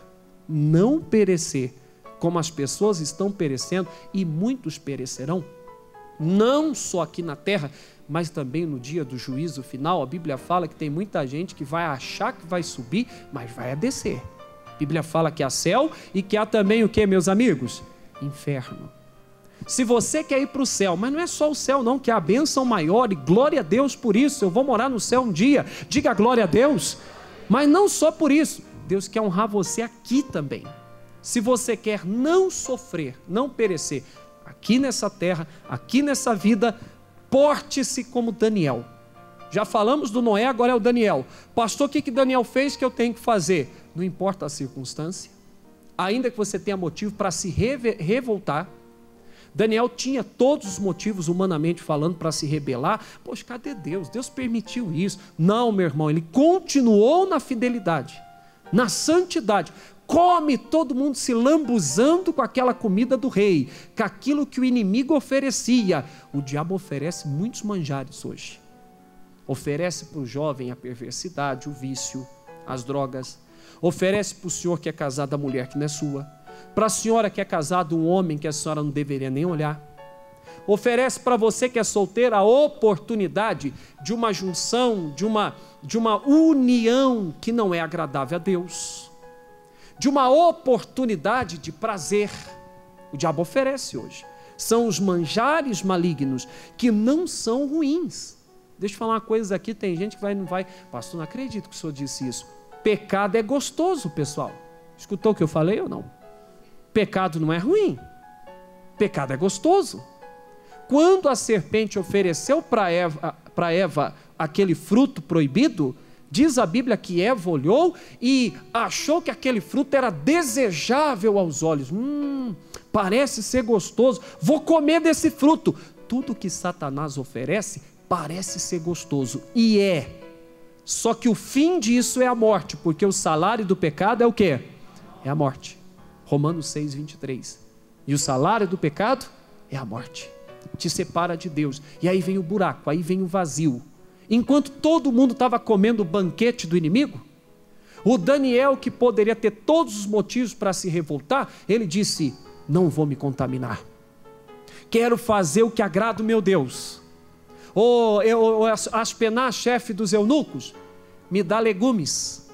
não perecer como as pessoas estão perecendo, e muitos perecerão, não só aqui na terra, mas também no dia do juízo final. A Bíblia fala que tem muita gente que vai achar que vai subir, mas vai a descer. A Bíblia fala que há céu e que há também o que, meus amigos? Inferno. Se você quer ir para o céu, mas não é só o céu não, que é a bênção maior, e glória a Deus por isso, eu vou morar no céu um dia, diga glória a Deus. Mas não só por isso, Deus quer honrar você aqui também. Se você quer não sofrer, não perecer, aqui nessa terra, aqui nessa vida, porte-se como Daniel. Já falamos do Noé, agora é o Daniel. Pastor, o que Daniel fez que eu tenho que fazer? Não importa a circunstância, ainda que você tenha motivo para se revoltar. Daniel tinha todos os motivos, humanamente falando, para se rebelar. Poxa, cadê Deus? Deus permitiu isso. Não, meu irmão, ele continuou na fidelidade, na santidade. Come todo mundo se lambuzando com aquela comida do rei, com aquilo que o inimigo oferecia. O diabo oferece muitos manjares hoje. Oferece para o jovem a perversidade, o vício, as drogas. Oferece para o senhor que é casado a mulher que não é sua. Para a senhora que é casado um homem que a senhora não deveria nem olhar. Oferece para você que é solteira a oportunidade de uma junção, de uma união que não é agradável a Deus. De uma oportunidade de prazer. O diabo oferece hoje. São os manjares malignos que não são ruins. Deixa eu falar uma coisa aqui, tem gente que não vai, pastor, não acredito que o senhor disse isso. Pecado é gostoso, pessoal. Escutou o que eu falei ou não? Pecado não é ruim. Pecado é gostoso. Quando a serpente ofereceu para Eva aquele fruto proibido, diz a Bíblia que Eva olhou e achou que aquele fruto era desejável aos olhos. Parece ser gostoso, vou comer desse fruto. Tudo que Satanás oferece parece ser gostoso, e é. Só que o fim disso é a morte, porque o salário do pecado é o quê? É a morte. Romanos 6, 23. E o salário do pecado é a morte. Te separa de Deus. E aí vem o buraco, aí vem o vazio. Enquanto todo mundo estava comendo o banquete do inimigo, o Daniel, que poderia ter todos os motivos para se revoltar, ele disse: não vou me contaminar. Quero fazer o que agrada o meu Deus. Aspenaz, chefe dos eunucos, me dá legumes,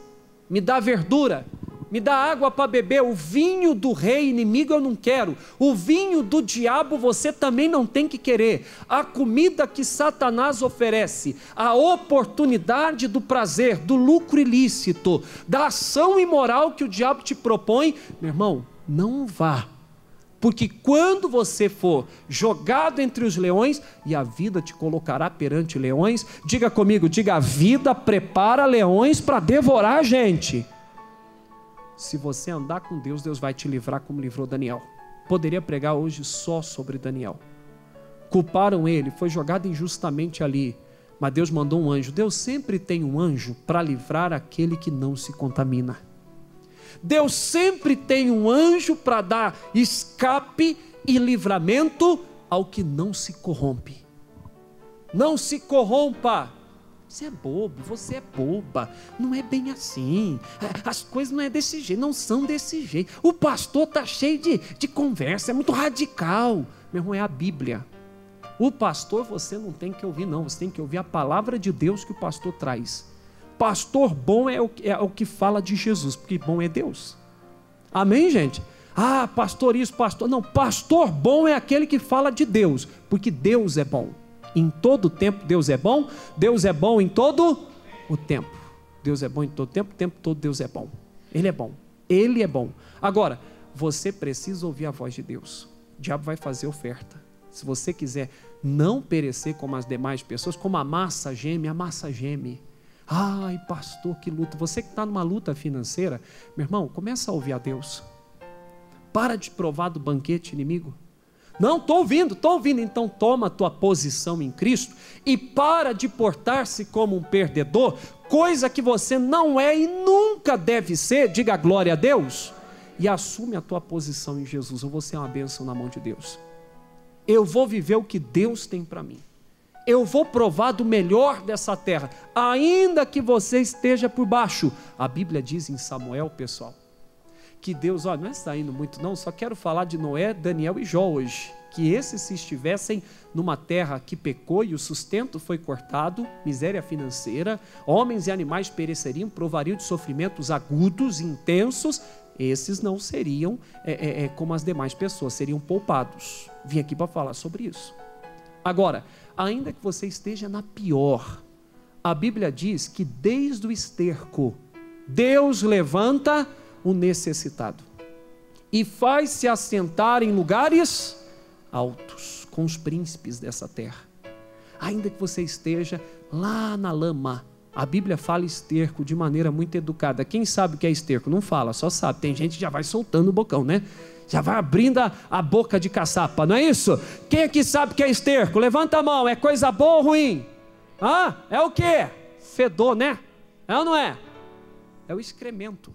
me dá verdura, me dá água para beber. O vinho do rei inimigo eu não quero. O vinho do diabo você também não tem que querer. A comida que Satanás oferece, a oportunidade do prazer, do lucro ilícito, da ação imoral que o diabo te propõe, meu irmão, não vá. porque quando você for jogado entre os leões, e a vida te colocará perante leões, diga comigo, diga: a vida prepara leões para devorar a gente. Se você andar com Deus, Deus vai te livrar como livrou Daniel. Poderia pregar hoje só sobre Daniel. Culparam ele, foi jogado injustamente ali, mas Deus mandou um anjo. Deus sempre tem um anjo para livrar aquele que não se contamina. Deus sempre tem um anjo para dar escape e livramento ao que não se corrompe. Não se corrompa. Você é bobo, você é boba, não é bem assim, as coisas não é desse jeito, não são desse jeito, o pastor está cheio de conversa, é muito radical. Meu irmão, é a Bíblia. O pastor você não tem que ouvir não, você tem que ouvir a palavra de Deus que o pastor traz. Pastor bom é o que fala de Jesus, porque bom é Deus. Amém, gente? Ah, pastor isso, pastor... Não, pastor bom é aquele que fala de Deus, porque Deus é bom. Em todo tempo Deus é bom em todo o tempo. Deus é bom em todo tempo, o tempo todo Deus é bom. Ele é bom, Ele é bom. Agora, você precisa ouvir a voz de Deus. O diabo vai fazer oferta. Se você quiser não perecer como as demais pessoas, como a massa geme, Ai, pastor, que luta. Você que está numa luta financeira, meu irmão, começa a ouvir a Deus. Para de provar do banquete inimigo. Não, estou ouvindo, então toma a tua posição em Cristo e para de portar-se como um perdedor, coisa que você não é e nunca deve ser, diga glória a Deus, e assume a tua posição em Jesus. Eu vou ser uma bênção na mão de Deus, eu vou viver o que Deus tem para mim, eu vou provar do melhor dessa terra, ainda que você esteja por baixo. A Bíblia diz em Samuel, pessoal, que Deus, olha, não é saindo muito não, só quero falar de Noé, Daniel e Jó hoje, que esses se estivessem numa terra que pecou e o sustento foi cortado, miséria financeira, homens e animais pereceriam, provariam de sofrimentos agudos, intensos, esses não seriam como as demais pessoas, seriam poupados. Vim aqui para falar sobre isso. Agora, ainda que você esteja na pior, a Bíblia diz que desde o esterco, Deus levanta o necessitado e faz-se assentar em lugares altos com os príncipes dessa terra. Ainda que você esteja lá na lama, a Bíblia fala esterco de maneira muito educada. Quem sabe o que é esterco? Não fala, só sabe. Tem gente que já vai soltando o bocão, né? Já vai abrindo a boca de caçapa, não é isso? Quem aqui sabe o que é esterco? Levanta a mão. É coisa boa ou ruim? É o quê? Fedor, né? É ou não é? É o excremento.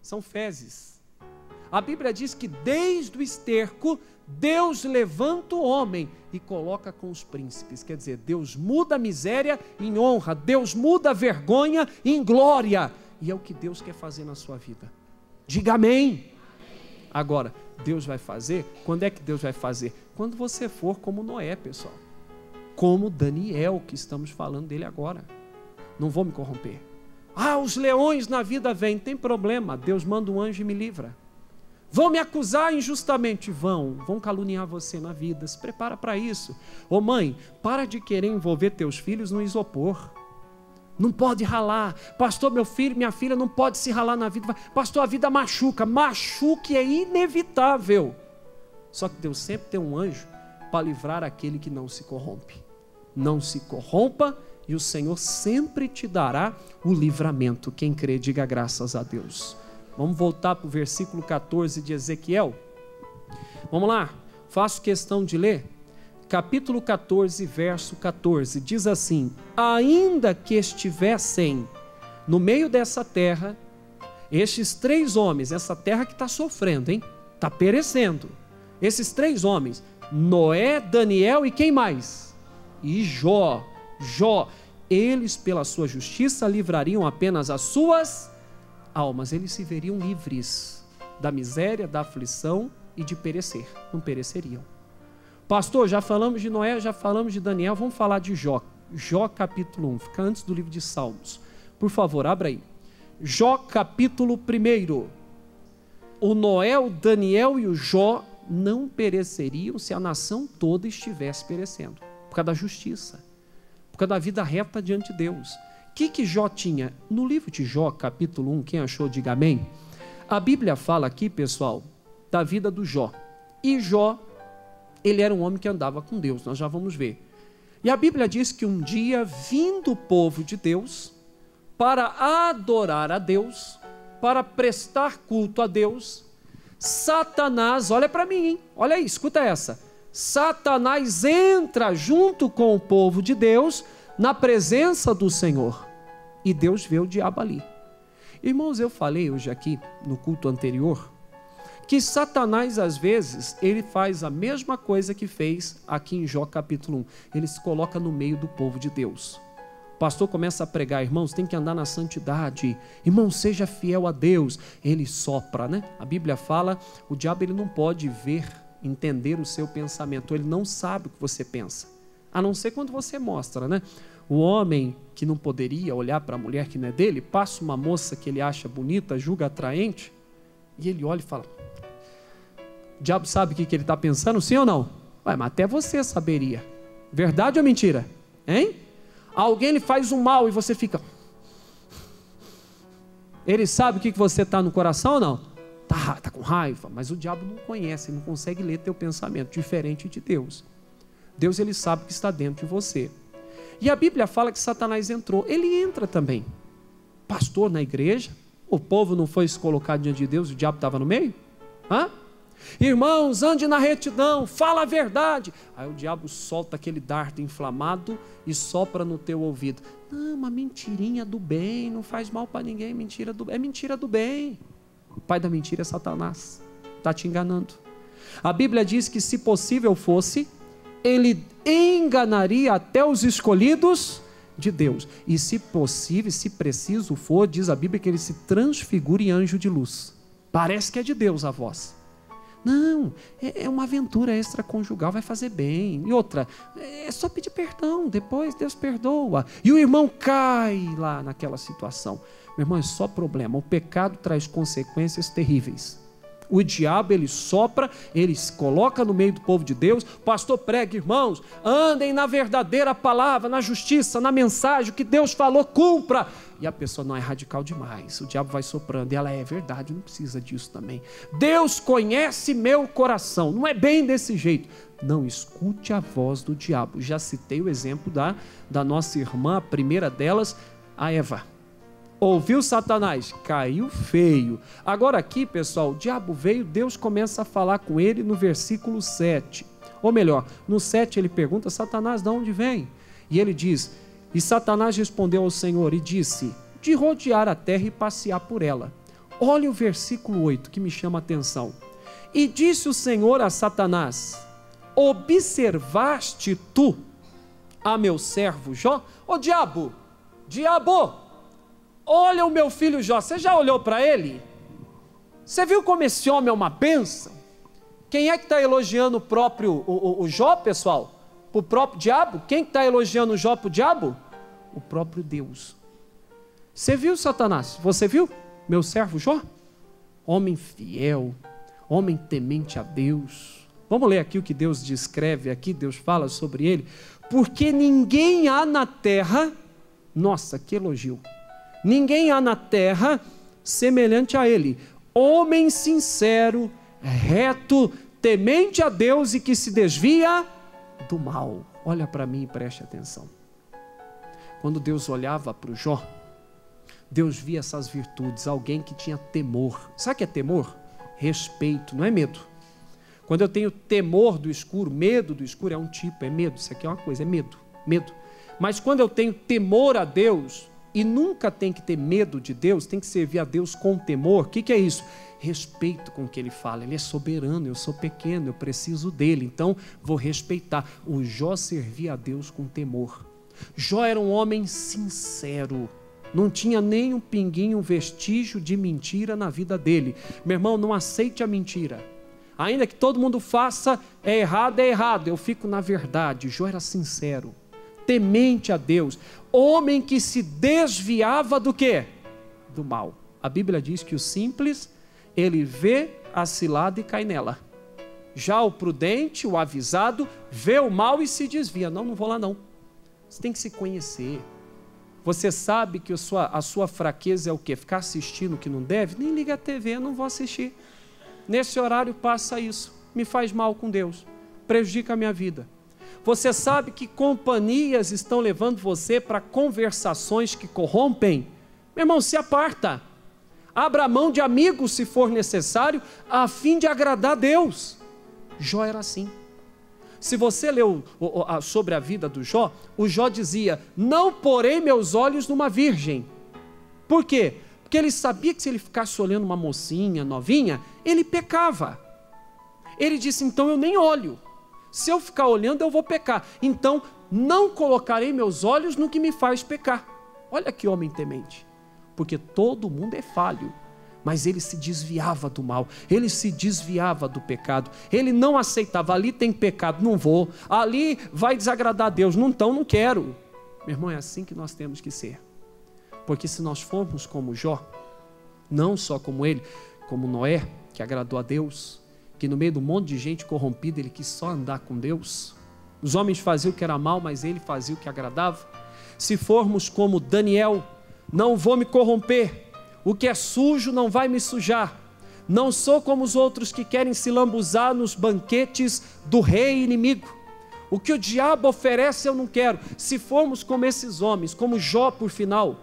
São fezes. A Bíblia diz que desde o esterco, Deus levanta o homem e coloca com os príncipes. Quer dizer, Deus muda a miséria em honra, Deus muda a vergonha em glória. E é o que Deus quer fazer na sua vida. Diga amém. Agora, Deus vai fazer, quando é que Deus vai fazer? Quando você for como Noé, pessoal. Como Daniel, que estamos falando dele agora. Não vou me corromper. Os leões na vida vêm, tem problema, Deus manda um anjo e me livra. Vão me acusar injustamente, vão caluniar você na vida, se prepara para isso. Mãe, para de querer envolver teus filhos no isopor, não pode ralar. Pastor, meu filho, minha filha não pode se ralar na vida. Pastor, a vida machuca é inevitável. Só que Deus sempre tem um anjo para livrar aquele que não se corrompe. Não se corrompa, e o Senhor sempre te dará o livramento. Quem crê, diga graças a Deus. Vamos voltar para o versículo 14 de Ezequiel. Vamos lá, faço questão de ler. Capítulo 14, verso 14, diz assim: ainda que estivessem no meio dessa terra, estes 3 homens, essa terra que está sofrendo, está perecendo, esses 3 homens, Noé, Daniel e quem mais? E Jó, eles pela sua justiça livrariam apenas as suas almas, eles se veriam livres da miséria, da aflição e de perecer, não pereceriam. Pastor, já falamos de Noé, já falamos de Daniel, vamos falar de Jó. Jó capítulo 1, fica antes do livro de Salmos. Por favor, abra aí. Jó capítulo 1. O Noé, o Daniel e o Jó não pereceriam se a nação toda estivesse perecendo, por causa da justiça, por causa da vida reta diante de Deus. O que Jó tinha? No livro de Jó, capítulo 1, quem achou, diga amém. A Bíblia fala aqui, pessoal, da vida do Jó. E Jó, ele era um homem que andava com Deus, nós já vamos ver. E a Bíblia diz que um dia, vindo o povo de Deus, para adorar a Deus, para prestar culto a Deus, Satanás, olha para mim, hein? Olha aí, escuta essa. Satanás entra junto com o povo de Deus na presença do Senhor. E Deus vê o diabo ali. Irmãos, eu falei hoje aqui, no culto anterior, que Satanás, às vezes, ele faz a mesma coisa que fez aqui em Jó capítulo 1. Ele se coloca no meio do povo de Deus. O pastor começa a pregar, irmãos, tem que andar na santidade. Irmão, seja fiel a Deus. Ele sopra, né? A Bíblia fala, o diabo ele não pode ver, entender o seu pensamento. Ele não sabe o que você pensa. A não ser quando você mostra, né? O homem que não poderia olhar para a mulher que não é dele, passa uma moça que ele acha bonita, julga atraente, e ele olha e fala... O diabo sabe o que ele está pensando, sim ou não? Ué, mas até você saberia. Verdade ou mentira? Hein? Alguém lhe faz um mal e você fica... Ele sabe o que você está no coração ou não? Tá com raiva, mas o diabo não conhece, não consegue ler teu pensamento, diferente de Deus. Deus, ele sabe o que está dentro de você. E a Bíblia fala que Satanás entrou. Ele entra também. Pastor na igreja, o povo não foi se colocar diante de Deus, o diabo estava no meio? Hã? Irmãos, ande na retidão, fala a verdade. Aí o diabo solta aquele dardo inflamado e sopra no teu ouvido. Não, uma mentirinha do bem, não faz mal para ninguém, é mentira do bem. O pai da mentira é Satanás, está te enganando. A Bíblia diz que se possível fosse, ele enganaria até os escolhidos de Deus. E se possível, se preciso for, diz a Bíblia que ele se transfigura em anjo de luz. Parece que é de Deus a voz. Não, é uma aventura extraconjugal, vai fazer bem. E outra, é só pedir perdão, depois Deus perdoa. E o irmão cai lá naquela situação. Meu irmão, é só problema. O pecado traz consequências terríveis. O diabo, ele sopra, ele se coloca no meio do povo de Deus. Pastor prega, irmãos, andem na verdadeira palavra, na justiça, na mensagem, o que Deus falou, cumpra. E a pessoa não é radical demais, o diabo vai soprando, e ela é verdade, não precisa disso também. Deus conhece meu coração, não é bem desse jeito. Não escute a voz do diabo. Já citei o exemplo da nossa irmã, a primeira delas, a Eva. Ouviu Satanás, caiu feio. Agora aqui, pessoal, o diabo veio, Deus começa a falar com ele no versículo 7. Ou melhor, no 7 ele pergunta, Satanás, de onde vem? E ele diz, e Satanás respondeu ao Senhor e disse, de rodear a terra e passear por ela. Olha o versículo 8 que me chama a atenção. E disse o Senhor a Satanás, observaste tu a meu servo Jó? Ô diabo, olha o meu filho Jó, você já olhou para ele? Você viu como esse homem é uma bênção? Quem é que está elogiando o próprio o Jó, pessoal? O próprio diabo? Quem está elogiando o Jó para o diabo? O próprio Deus. Você viu, Satanás? Você viu? Meu servo Jó? Homem fiel, homem temente a Deus. Vamos ler aqui o que Deus descreve aqui, Deus fala sobre ele. Porque ninguém há na terra, nossa, que elogio. Ninguém há na terra semelhante a ele. Homem sincero, reto, temente a Deus e que se desvia do mal. Olha para mim e preste atenção. Quando Deus olhava para o Jó, Deus via essas virtudes, alguém que tinha temor. Sabe o que é temor? Respeito, não é medo. Quando eu tenho temor do escuro, medo do escuro é um tipo, é medo. Isso aqui é uma coisa, é medo. Mas quando eu tenho temor a Deus, e nunca tem que ter medo de Deus, tem que servir a Deus com temor. O que é isso? Respeito com o que ele fala. Ele é soberano, eu sou pequeno, eu preciso dele, então vou respeitar. O Jó servia a Deus com temor. Jó era um homem sincero, não tinha nem um pinguinho, um vestígio de mentira na vida dele. Meu irmão, não aceite a mentira. Ainda que todo mundo faça, é errado, eu fico na verdade. Jó era sincero, temente a Deus, homem que se desviava do quê? Do mal. A Bíblia diz que o simples, ele vê a cilada e cai nela. Já o prudente, o avisado, vê o mal e se desvia. Não vou lá não. Você tem que se conhecer. Você sabe que a sua fraqueza é o quê? Ficar assistindo o que não deve? Nem liga a TV, eu não vou assistir. Nesse horário passa isso. me faz mal com Deus, prejudica a minha vida. Você sabe que companhias estão levando você para conversações que corrompem? Meu irmão, se aparta. Abra mão de amigos se for necessário, a fim de agradar a Deus. Jó era assim. Se você leu sobre a vida do Jó, o Jó dizia: não porei meus olhos numa virgem. Por quê? Porque ele sabia que se ele ficasse olhando uma mocinha novinha, ele pecava. Ele disse: então eu nem olho. Se eu ficar olhando, eu vou pecar. Então, não colocarei meus olhos no que me faz pecar. Olha que homem temente. Porque todo mundo é falho. Mas ele se desviava do mal. Ele se desviava do pecado. Ele não aceitava. Ali tem pecado, não vou. Ali vai desagradar a Deus. Não, então não quero. Meu irmão, é assim que nós temos que ser. Porque se nós formos como Jó, não só como ele, como Noé, que agradou a Deus, que no meio de um monte de gente corrompida, ele quis só andar com Deus. Os homens faziam o que era mal, mas ele fazia o que agradava. Se formos como Daniel, não vou me corromper, o que é sujo não vai me sujar. Não sou como os outros que querem se lambuzar nos banquetes do rei inimigo. O que o diabo oferece eu não quero. Se formos como esses homens, como Jó por final,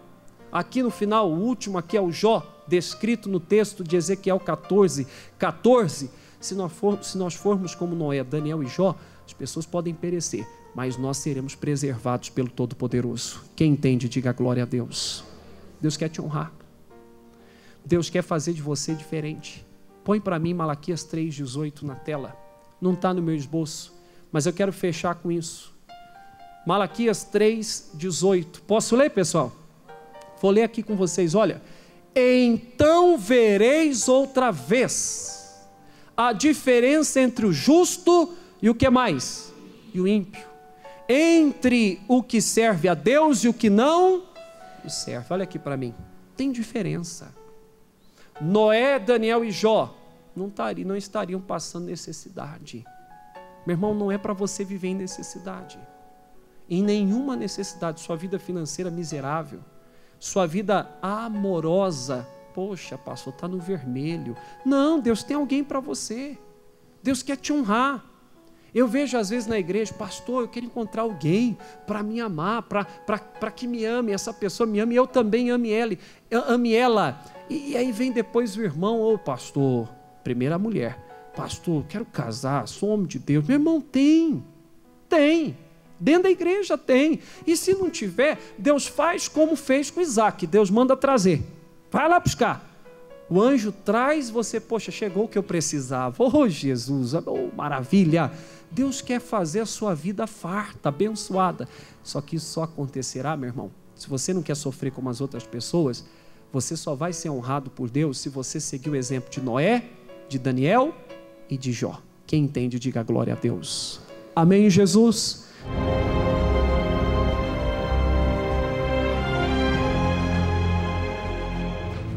aqui no final, o último aqui é o Jó, descrito no texto de Ezequiel 14. Se nós formos como Noé, Daniel e Jó, as pessoas podem perecer, mas nós seremos preservados pelo Todo-Poderoso. Quem entende, diga glória a Deus. Deus quer te honrar. Deus quer fazer de você diferente. Põe para mim Malaquias 3,18 na tela. Não está no meu esboço, mas eu quero fechar com isso. Malaquias 3,18. Posso ler, pessoal? Vou ler aqui com vocês, olha. Então vereis outra vez a diferença entre o justo e o que mais? E o ímpio. Entre o que serve a Deus e o que não o serve. Olha aqui para mim. Tem diferença. Noé, Daniel e Jó não estariam passando necessidade. Meu irmão, não é para você viver em necessidade. Em nenhuma necessidade. Sua vida financeira miserável. Sua vida amorosa, poxa, pastor, está no vermelho. Não, Deus tem alguém para você. Deus quer te honrar. Eu vejo às vezes na igreja: pastor, eu quero encontrar alguém para me amar, para que me ame, essa pessoa me ame, e eu também ame ela. E aí vem depois o irmão: ô pastor, primeira mulher, pastor, quero casar, sou homem de Deus. Meu irmão, tem. Dentro da igreja tem. E se não tiver, Deus faz como fez com Isaac. Deus manda trazer. Vai lá buscar. O anjo traz, você, poxa, chegou o que eu precisava. Oh, Jesus, oh, maravilha. Deus quer fazer a sua vida farta, abençoada. Só que isso só acontecerá, meu irmão, se você não quer sofrer como as outras pessoas, você só vai ser honrado por Deus se você seguir o exemplo de Noé, de Daniel e de Jó. Quem entende, diga glória a Deus. Amém, Jesus?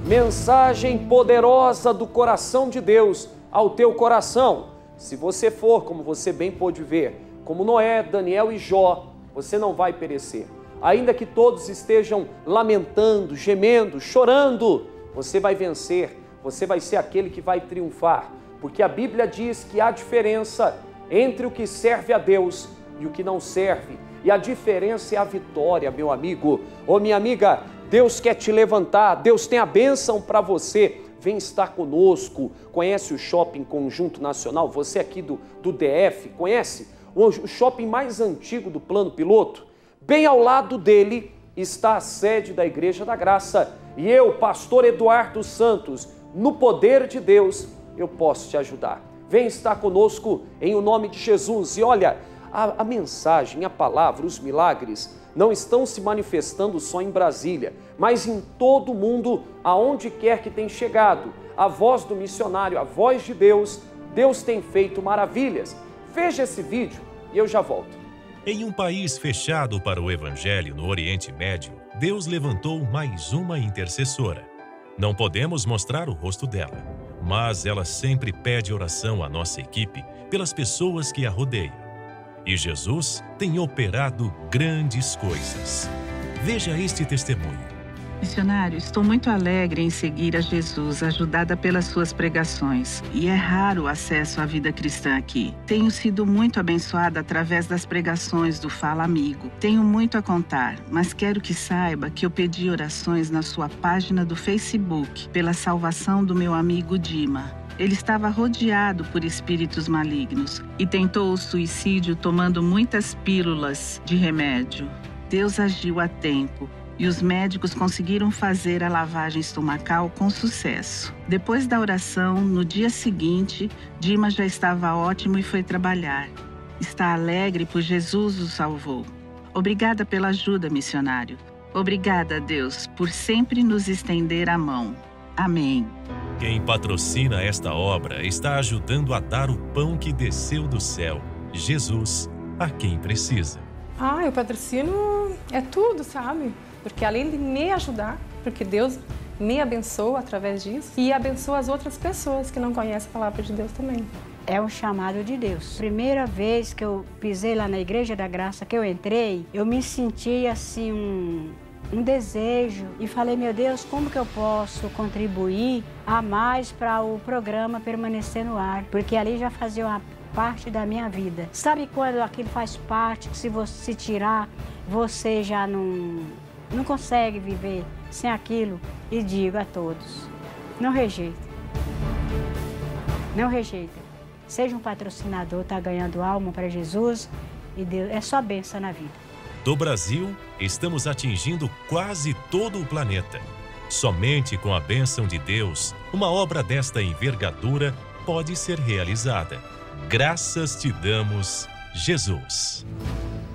Mensagem poderosa do coração de Deus ao teu coração. Se você for, como você bem pôde ver, como Noé, Daniel e Jó, você não vai perecer. Ainda que todos estejam lamentando, gemendo, chorando, você vai vencer, você vai ser aquele que vai triunfar, porque a Bíblia diz que há diferença entre o que serve a Deus e o que não serve, e a diferença é a vitória, meu amigo ou minha amiga. Deus quer te levantar, Deus tem a bênção para você. Vem estar conosco. Conhece o Shopping Conjunto Nacional? Você aqui do DF, conhece? O shopping mais antigo do Plano Piloto? Bem ao lado dele está a sede da Igreja da Graça. E eu, pastor Eduardo Santos, no poder de Deus, eu posso te ajudar. Vem estar conosco em o nome de Jesus. E olha, a mensagem, a palavra, os milagres não estão se manifestando só em Brasília, mas em todo o mundo, aonde quer que tenha chegado. A voz do missionário, a voz de Deus, Deus tem feito maravilhas. Veja esse vídeo e eu já volto. Em um país fechado para o Evangelho no Oriente Médio, Deus levantou mais uma intercessora. Não podemos mostrar o rosto dela, mas ela sempre pede oração à nossa equipe pelas pessoas que a rodeiam. E Jesus tem operado grandes coisas. Veja este testemunho. Missionário, estou muito alegre em seguir a Jesus, ajudada pelas suas pregações. E é raro o acesso à vida cristã aqui. Tenho sido muito abençoada através das pregações do Fala Amigo. Tenho muito a contar, mas quero que saiba que eu pedi orações na sua página do Facebook pela salvação do meu amigo Dima. Ele estava rodeado por espíritos malignos e tentou o suicídio tomando muitas pílulas de remédio. Deus agiu a tempo e os médicos conseguiram fazer a lavagem estomacal com sucesso. Depois da oração, no dia seguinte, Dima já estava ótimo e foi trabalhar. Está alegre pois Jesus o salvou. Obrigada pela ajuda, missionário. Obrigada, Deus, por sempre nos estender a mão. Amém. Quem patrocina esta obra está ajudando a dar o pão que desceu do céu, Jesus, a quem precisa. O patrocínio é tudo, sabe? Porque além de me ajudar, porque Deus me abençoa através disso e abençoa as outras pessoas que não conhecem a palavra de Deus também. É um chamado de Deus. Primeira vez que eu pisei lá na Igreja da Graça, que eu entrei, eu me senti assim um desejo e falei, meu Deus, como que eu posso contribuir a mais para o programa permanecer no ar? Porque ali já fazia uma parte da minha vida. Sabe quando aquilo faz parte, que se você tirar, você já não consegue viver sem aquilo? E digo a todos, não rejeita. Não rejeita. Seja um patrocinador, está ganhando alma para Jesus e Deus, é só bênção na vida. Do Brasil, estamos atingindo quase todo o planeta. Somente com a bênção de Deus, uma obra desta envergadura pode ser realizada. Graças te damos, Jesus.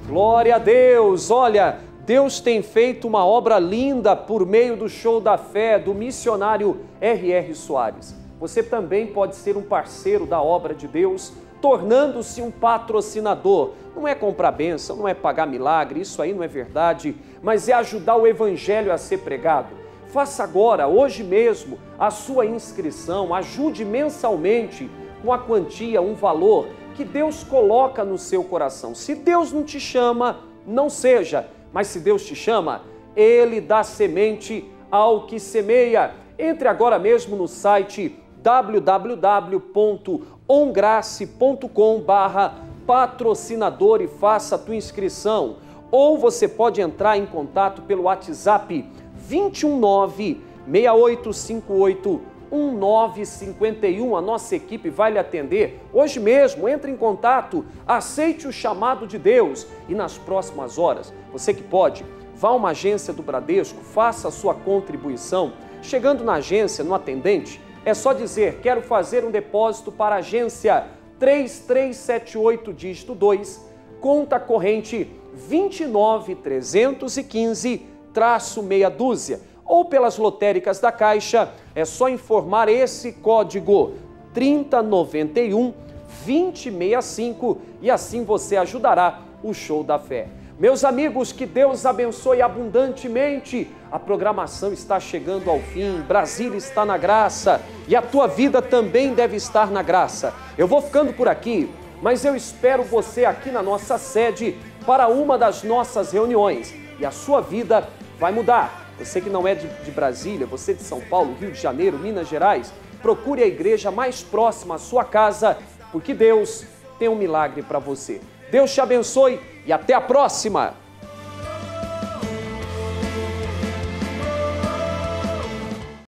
Glória a Deus! Olha, Deus tem feito uma obra linda por meio do Show da Fé do missionário R.R. Soares. Você também pode ser um parceiro da obra de Deus, tornando-se um patrocinador. Não é comprar bênção, não é pagar milagre, isso aí não é verdade, mas é ajudar o evangelho a ser pregado. Faça agora, hoje mesmo, a sua inscrição, ajude mensalmente com a quantia, um valor que Deus coloca no seu coração. Se Deus não te chama, não seja, mas se Deus te chama, Ele dá semente ao que semeia. Entre agora mesmo no site www.ongrace.com/patrocinador e faça a tua inscrição. Ou você pode entrar em contato pelo WhatsApp 219-6858-1951. A nossa equipe vai lhe atender hoje mesmo. Entre em contato, aceite o chamado de Deus e nas próximas horas, você que pode, vá a uma agência do Bradesco, faça a sua contribuição. Chegando na agência, no atendente, é só dizer, quero fazer um depósito para a agência 3378, dígito 2, conta corrente 29315-meia dúzia. Ou pelas lotéricas da Caixa, é só informar esse código 3091-2065 e assim você ajudará o Show da Fé. Meus amigos, que Deus abençoe abundantemente. A programação está chegando ao fim, Brasília está na graça e a tua vida também deve estar na graça. Eu vou ficando por aqui, mas eu espero você aqui na nossa sede para uma das nossas reuniões e a sua vida vai mudar. Você que não é de Brasília, você de São Paulo, Rio de Janeiro, Minas Gerais, procure a igreja mais próxima à sua casa, porque Deus tem um milagre para você. Deus te abençoe e até a próxima!